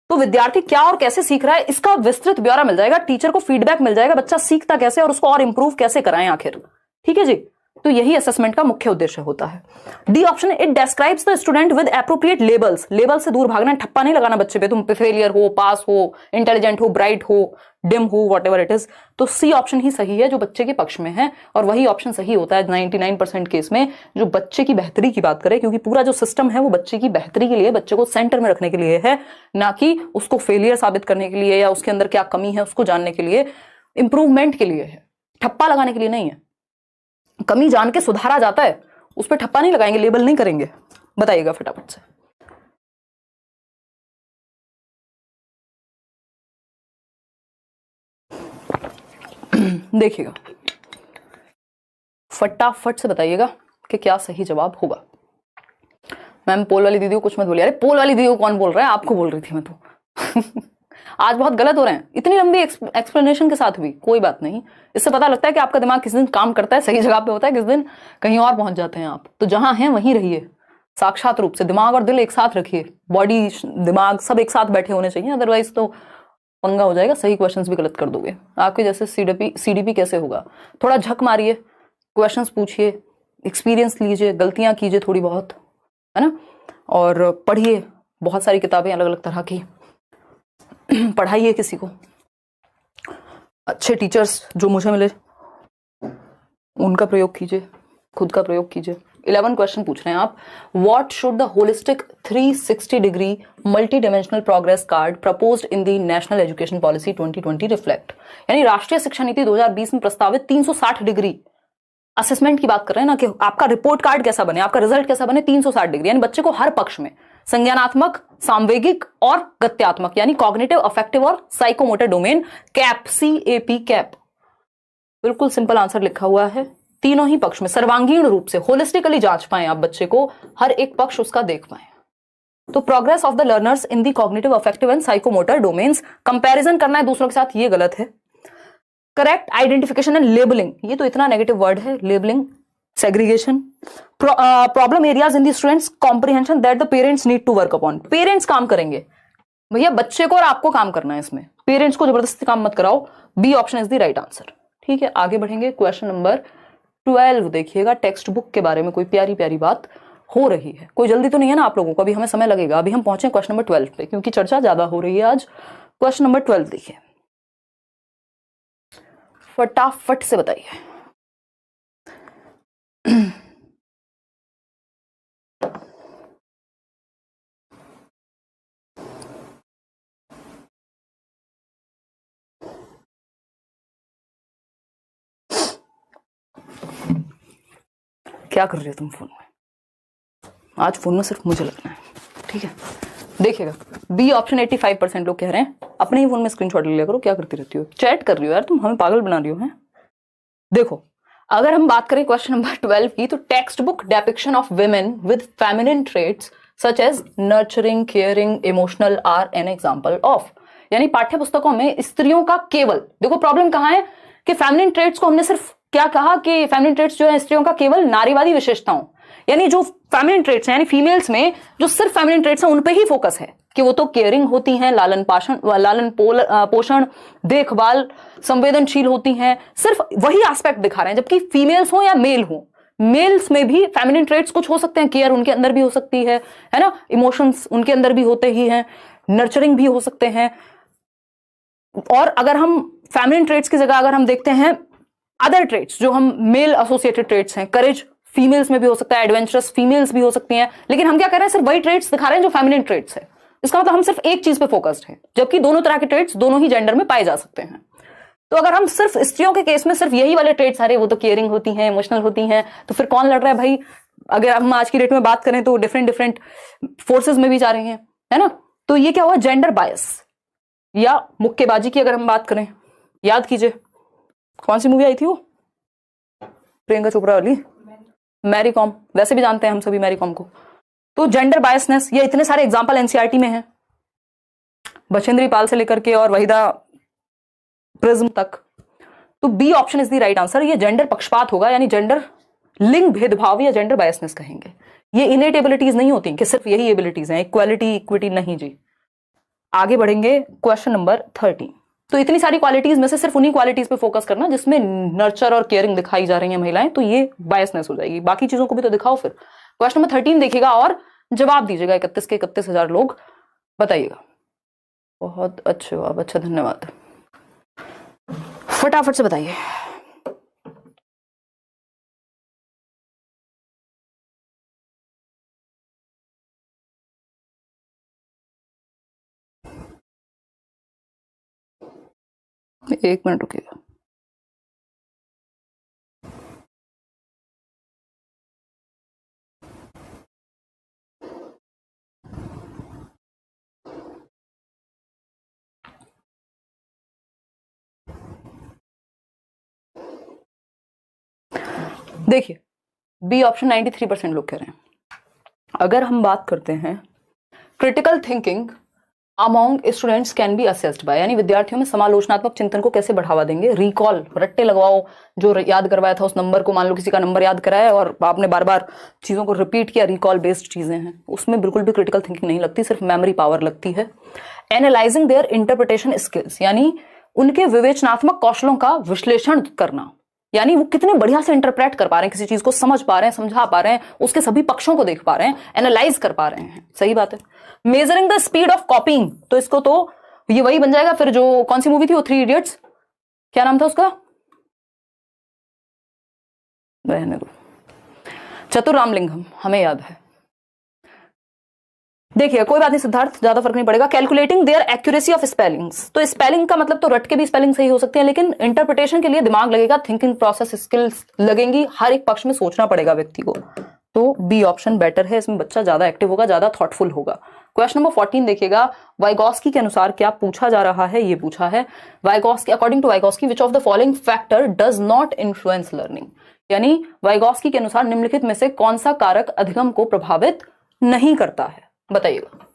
तो विद्यार्थी क्या और कैसे सीख रहा है इसका विस्तृत ब्यौरा मिल जाएगा, टीचर को फीडबैक मिल जाएगा, बच्चा सीखता कैसे और उसको और इंप्रूव कैसे कराएं आखिर, ठीक है जी। तो यही असेसमेंट का मुख्य उद्देश्य होता है। D option it describes the student with appropriate labels, label से दूर भागना, ठप्पा नहीं लगाना बच्चे पे, तुम फेलियर हो, पास हो, इंटेलिजेंट हो, ब्राइट हो, डिम हो, व्हाटएवर इट इज। तो सी ऑप्शन ही सही है जो बच्चे के पक्ष में है, और वही ऑप्शन सही होता है 99% केस में जो बच्चे की बेहतरी की बात करे, क्योंकि पूरा जो सिस्टम है वो बच्चे की बेहतरी के लिए, बच्चे को सेंटर में रखने के लिए है, ना कि उसको फेलियर साबित करने के लिए या उसके अंदर क्या कमी है उसको जानने के लिए, इंप्रूवमेंट के लिए है, ठप्पा लगाने के लिए नहीं है। कमी जान के सुधारा जाता है, उस पर ठप्पा नहीं लगाएंगे, लेबल नहीं करेंगे। बताइएगा फटाफट से। देखिएगा, फटाफट से बताइएगा कि क्या सही जवाब होगा। मैम पोल वाली दीदी को कुछ मत बोलिए। अरे पोल वाली दीदी को कौन बोल रहा है, आपको बोल रही थी मैं तो। आज बहुत गलत हो रहे हैं, इतनी लंबी एक्सप्लेनेशन के साथ भी कोई बात नहीं। इससे पता लगता है कि आपका दिमाग किस दिन काम करता है, सही जगह पे होता है, किस दिन कहीं और पहुंच जाते हैं आप। तो जहां हैं वहीं रहिए, साक्षात रूप से दिमाग और दिल एक साथ रखिए, बॉडी दिमाग सब एक साथ बैठे होने चाहिए, अदरवाइज तो पंगा हो जाएगा, सही क्वेश्चंस भी गलत कर दोगे। आपके जैसे सीडीपी कैसे होगा। थोड़ा झक मारिए, क्वेश्चंस पूछिए, एक्सपीरियंस लीजिए, गलतियां कीजिए थोड़ी बहुत, है ना, और पढ़िए बहुत सारी किताबें अलग अलग तरह की, पढ़ाइए किसी को, अच्छे टीचर्स जो मुझे मिले उनका प्रयोग कीजिए, खुद का प्रयोग कीजिए। 11 क्वेश्चन पूछ रहे हैं आप। What should the holistic 360 degree multi dimensional progress card proposed in the national education policy 2020 reflect. यानी राष्ट्रीय शिक्षा नीति 2020 में प्रस्तावित 360 डिग्री असेसमेंट की बात कर रहे हैं ना, कि आपका रिपोर्ट कार्ड कैसा बने, आपका रिजल्ट कैसा बने 360 डिग्री, यानी बच्चे को हर पक्ष में, संज्ञानात्मक, सांवेगिक और गत्यात्मक, यानी कॉग्निटिव, अफेक्टिव और psychomotor domain, cap, CAP cap. बिल्कुल सिंपल आंसर लिखा हुआ है। तीनों ही पक्ष में सर्वांगीण रूप से होलिस्टिकली जांच पाए आप बच्चे को, हर एक पक्ष उसका देख पाए। तो progress of the learners in the cognitive, affective and psychomotor domains, comparison करना है दूसरों के साथ, ये गलत है। करेक्ट आइडेंटिफिकेशन एंड लेबलिंग, ये तो इतना नेगेटिव वर्ड है, labelling, segregation. Problem areas in the students comprehension that the parents need to work upon. Parents काम करेंगे भैया, बच्चे को और आपको काम करना है इसमें, पेरेंट्स को जबरदस्ती काम मत कराओ। B option is the right answer. ठीक है, आगे बढ़ेंगे। क्वेश्चन नंबर 12 देखिएगा, टेक्स्ट बुक के बारे में कोई प्यारी प्यारी बात हो रही है। कोई जल्दी तो नहीं है ना आप लोगों को, अभी हमें समय लगेगा, अभी हम पहुंचे क्वेश्चन नंबर 12 पे, क्योंकि चर्चा ज्यादा हो रही है आज। क्वेश्चन नंबर 12 देखिए, फटाफट से बताइए। क्या कर रहे हो तुम फोन में? आज फोन में सिर्फ मुझे लगना है, ठीक है। देखिएगा, बी ऑप्शन 85% लोग कह रहे हैं अपने ही फोन में स्क्रीनशॉट ले लिया करो, क्या करती रहती हो, चैट कर रही हो यार तुम, हमें पागल बना रही हो। हैं देखो, अगर हम बात करें क्वेश्चन नंबर 12 की, तो textbook depiction of women with feminine traits such as nurturing, caring, emotional are an example of. यानी पाठ्य पुस्तकों में स्त्रियों का केवल, देखो प्रॉब्लम कहां है कि फेमिनिन ट्रेट्स को हमने सिर्फ क्या कहा कि फेमिनिन ट्रेट्स जो है स्त्रियों का केवल नारीवादी विशेषताओं, यानी जो फेमिनिन ट्रेट्स हैं, यानी फीमेल्स में जो सिर्फ फेमिनिन ट्रेट्स हैं उन पे ही फोकस है कि वो तो केयरिंग होती हैं, लालन पोषण, देखभाल, संवेदनशील होती हैं, सिर्फ वही एस्पेक्ट दिखा रहे हैं। जबकि फीमेल्स हो या मेल हो, मेल्स में भी फेमिनिन ट्रेट्स कुछ हो सकते हैं, केयर उनके अंदर भी हो सकती है ना, इमोशंस उनके अंदर भी होते ही हैं, नर्चरिंग भी हो सकते हैं। और अगर हम फेमिनिन ट्रेट्स की जगह अगर हम देखते हैं अदर ट्रेट्स जो हम मेल एसोसिएटेड ट्रेट्स हैं, करेज फीमेल्स में भी हो सकता है, एडवेंचरस फीमेल्स भी हो सकती हैं, लेकिन हम क्या कर रहे हैं, सिर्फ वही ट्रेट्स दिखा रहे हैं जो फेमिनिन ट्रेट्स है। इसका मतलब हम सिर्फ एक चीज पे फोकस्ड हैं, जबकि दोनों तरह के ट्रेट्स दोनों ही जेंडर में पाए जा सकते हैं। तो अगर हम सिर्फ स्त्रियों के केस में सिर्फ यही वाले ट्रेट्स आ रहे, वो तो केयरिंग होती हैं, इमोशनल होती हैं, तो फिर कौन लड़ रहा है भाई? अगर हम आज की डेट में बात करें तो डिफरेंट फोर्सेज में भी जा रहे हैं, है ना। तो ये क्या हुआ, जेंडर बायस या मुक्केबाजी की अगर हम बात करें, याद कीजिए कौन सी मूवी आई थी वो, प्रियंका चोपड़ा वाली, मैरी कॉम, वैसे भी जानते हैं हम सभी मैरी कॉम को। तो जेंडर बायसनेस, ये इतने सारे एग्जांपल एनसीईआरटी में हैं, बछेंद्री पाल से लेकर के और वहीदा प्रिज्म तक। तो B option is the right answer. ये जेंडर पक्षपात होगा, यानी जेंडर लिंग भेदभाव या जेंडर बायसनेस कहेंगे। ये इनेट एबिलिटीज नहीं होती कि सिर्फ यही एबिलिटीज हैं, इक्वालिटी इक्विटी नहीं जी। आगे बढ़ेंगे, क्वेश्चन नंबर 13। तो इतनी सारी क्वालिटीज में से सिर्फ उन्हीं क्वालिटीज पे फोकस करना जिसमें नर्चर और केयरिंग दिखाई जा रही है महिलाएं, तो ये बायसनेस हो जाएगी। बाकी चीजों को भी तो दिखाओ फिर। क्वेश्चन नंबर 13 देखिएगा और जवाब दीजिएगा। 31 के 31,000 लोग बताइएगा। बहुत अच्छे जवाब, अच्छा धन्यवाद। फटाफट से बताइए। एक मिनट रुकिएगा। देखिए बी ऑप्शन 93% लोग कह रहे हैं। अगर हम बात करते हैं critical thinking among students can be assessed by, यानी विद्यार्थियों में समालोचनात्मक चिंतन को कैसे बढ़ावा देंगे। रिकॉल, रट्टे लगवाओ, जो याद करवाया था उस नंबर को, मान लो किसी का नंबर याद कराया और आपने बार बार चीजों को रिपीट किया, रिकॉल बेस्ड चीजें हैं, उसमें बिल्कुल भी क्रिटिकल थिंकिंग नहीं लगती, सिर्फ मेमोरी पावर लगती है। एनालाइजिंग देयर इंटरप्रिटेशन स्किल्स, यानी उनके विवेचनात्मक कौशलों का विश्लेषण करना, यानी वो कितने बढ़िया से इंटरप्रेट कर पा रहे हैं, किसी चीज को समझ पा रहे हैं, समझा पा रहे हैं, उसके सभी पक्षों को देख पा रहे हैं, एनालाइज कर पा रहे हैं। सही बात है। मेजरिंग द स्पीड ऑफ कॉपिंग, तो इसको तो ये वही बन जाएगा फिर जो कौन सी मूवी थी वो 3 इडियट्स, क्या नाम था उसका, रहने दो, चतुर रामलिंगम, हमें याद है। देखिए कोई बात नहीं सिद्धार्थ, ज्यादा फर्क नहीं पड़ेगा। Calculating their accuracy of spellings, तो स्पेलिंग का मतलब तो रट के भी स्पेलिंग सही हो सकती है, लेकिन इंटरप्रिटेशन के लिए दिमाग लगेगा, थिंकिंग प्रोसेस स्किल्स लगेंगी, हर एक पक्ष में सोचना पड़ेगा व्यक्ति को। तो बी ऑप्शन बेटर है, इसमें बच्चा ज्यादा एक्टिव होगा, ज्यादा थॉटफुल होगा। क्वेश्चन नंबर 14 देखिएगा, वाइगॉस्की के अनुसार क्या पूछा जा रहा है, ये पूछा है Vygotsky, according to Vygotsky which of the following factor does not influence learning, यानी वाइगॉस्की के अनुसार निम्नलिखित में से कौन सा कारक अधिगम को प्रभावित नहीं करता है, बताइएगा।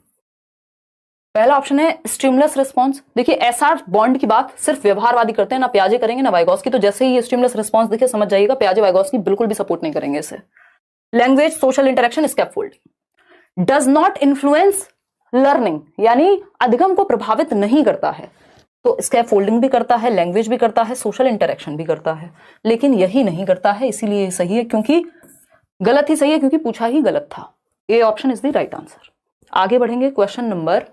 पहला ऑप्शन है स्टिमुलस रिस्पॉन्स। देखिए एसआर बॉन्ड की बात सिर्फ व्यवहारवादी करते हैं, ना प्याजे करेंगे ना वाइगॉस्की, तो जैसे ही ये स्टिमुलस रिस्पॉन्स देखिए समझ जाइएगा प्याजे वाइगॉस्की बिल्कुल भी सपोर्ट नहीं करेंगे इसे। Language, social interaction, scaffolding, does not influence learning, यानी अधिगम को प्रभावित नहीं करता है, तो स्कैफोल्डिंग भी करता है, लैंग्वेज भी करता है, सोशल इंटरेक्शन भी करता है, लेकिन यही नहीं करता है, इसीलिए सही है, क्योंकि गलत ही सही है, क्योंकि पूछा ही गलत था। A option is the right answer. आगे बढ़ेंगे क्वेश्चन नंबर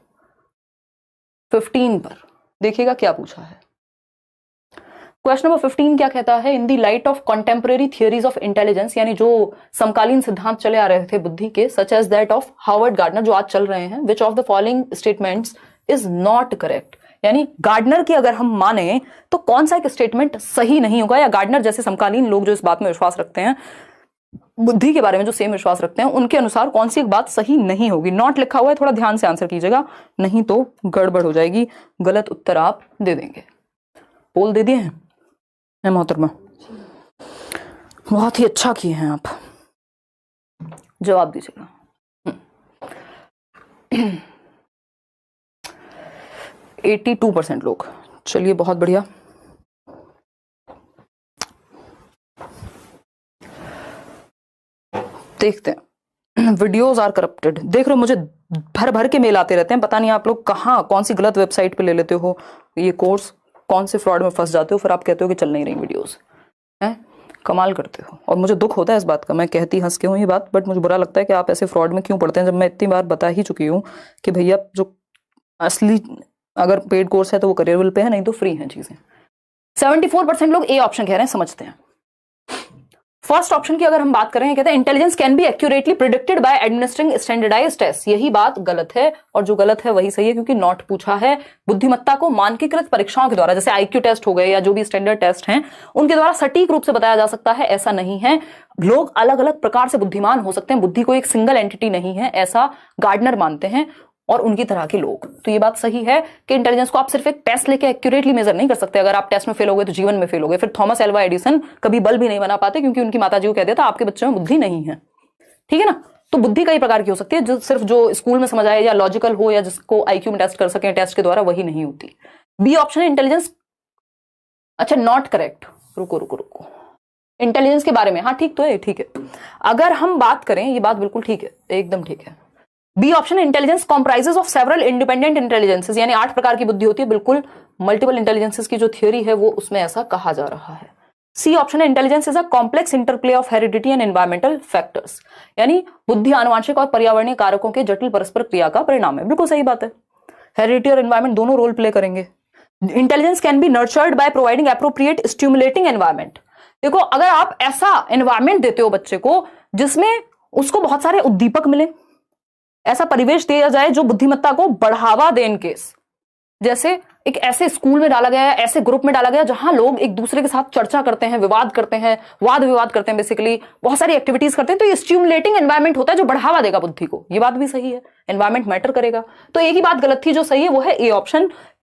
15 पर, देखिएगा क्या पूछा है। क्वेश्चन नंबर 15 क्या कहता है, in the light of contemporary theories of intelligence, यानी जो समकालीन सिद्धांत चले आ रहे थे बुद्धि के, such as that of Howard Gardner, जो आज चल रहे हैं, which of the following statements is not correct, यानी गार्डनर की अगर हम माने तो कौन सा एक स्टेटमेंट सही नहीं होगा, या गार्डनर जैसे समकालीन लोग जो इस बात में विश्वास रखते हैं, बुद्धि के बारे में जो सेम विश्वास रखते हैं, उनके अनुसार कौन सी एक बात सही नहीं होगी। नॉट लिखा हुआ है, थोड़ा ध्यान से आंसर कीजिएगा, नहीं तो गड़बड़ हो जाएगी, गलत उत्तर आप दे देंगे। पोल दे दिए हैं मोहतरमा, बहुत ही अच्छा किए हैं आप, जवाब दीजिएगा। 82% लोग, चलिए बहुत बढ़िया। देखते हैं, वीडियोज आर करप्टेड, देख रहे हो मुझे भर भर के मेल आते रहते हैं, पता नहीं आप लोग कहाँ कौन सी गलत वेबसाइट पे ले लेते हो ये कोर्स, कौन से फ्रॉड में फंस जाते हो, फिर आप कहते हो कि चल नहीं रही वीडियोस, हैं, कमाल करते हो। और मुझे दुख होता है इस बात का, मैं कहती हंस के हूँ ये बात, बट मुझे बुरा लगता है कि आप ऐसे फ्रॉड में क्यों पढ़ते हैं, जब मैं इतनी बार बता ही चुकी हूँ कि भैया जो असली अगर पेड कोर्स है तो वो करियरबल पे है, नहीं तो फ्री है चीजें। 74% लोग ए ऑप्शन कह रहे हैं, समझते हैं। फर्स्ट ऑप्शन की अगर हम बात करें, कहते हैं intelligence can be accurately predicted by administering standardised test, यही बात गलत है, और जो गलत है वही सही है, क्योंकि नॉट पूछा है बुद्धिमत्ता को मानकीकृत परीक्षाओं के द्वारा, जैसे आईक्यू टेस्ट हो गए या जो भी स्टैंडर्ड टेस्ट हैं, उनके द्वारा सटीक रूप से बताया जा सकता है, ऐसा नहीं है। लोग अलग अलग प्रकार से बुद्धिमान हो सकते हैं, बुद्धि को एक सिंगल एंटिटी नहीं है, ऐसा गार्डनर मानते हैं और उनकी तरह के लोग। तो ये बात सही है कि इंटेलिजेंस को आप सिर्फ एक टेस्ट लेके एक्यूरेटली मेजर नहीं कर सकते, अगर आप टेस्ट में फेल हो गए तो जीवन में फेल हो गए। फिर थॉमस एल्वा एडिसन कभी बल्ब भी नहीं बना पाते, क्योंकि उनकी माताजी को कह दिया था आपके बच्चे में बुद्धि नहीं है, ठीक है ना। तो बुद्धि कई प्रकार की हो सकती है, जो सिर्फ जो स्कूल में समझ आए या लॉजिकल हो या जिसको आईक्यू में टेस्ट कर सके टेस्ट के द्वारा, वही नहीं होती। बी ऑप्शन है इंटेलिजेंस, अच्छा नॉट करेक्ट, रुको रुको रुको, इंटेलिजेंस के बारे में, हाँ ठीक तो है, ठीक है। अगर हम बात करें, ये बात बिल्कुल ठीक है, एकदम ठीक है। B option intelligence comprises of several independent intelligences, यानी 8 प्रकार की बुद्धि होती है, बिल्कुल मल्टीपल इंटेलिजेंसेस की जो थ्योरी है वो उसमें ऐसा कहा जा रहा है। सी ऑप्शन है intelligence is a complex interplay of heredity and environmental factors, यानी बुद्धि आनुवांशिक और पर्यावरणीय कारकों के जटिल परस्पर क्रिया का परिणाम है, बिल्कुल सही बात है। हेरिडिटी और एनवायरमेंट दोनों रोल प्ले करेंगे। Intelligence can B nurtured by providing appropriate stimulating environment, देखो अगर आप ऐसा एनवायरमेंट देते हो बच्चे को जिसमें उसको बहुत सारे उद्दीपक मिले, ऐसा परिवेश दिया जाए जो बुद्धिमत्ता को बढ़ावा दे, इन केस जैसे एक ऐसे स्कूल में डाला गया है, ऐसे ग्रुप में डाला गया जहां लोग एक दूसरे के साथ चर्चा करते हैं, विवाद करते हैं, वाद विवाद करते हैं, बेसिकली बहुत सारी एक्टिविटीज करते हैं, तो ये स्टिमुलेटिंग एनवायरमेंट होता है जो बढ़ावा देगा बुद्धि को, ये बात भी सही है, एनवायरमेंट मैटर करेगा। तो एक ही बात गलत थी, जो सही है वो है ए ऑप्शन,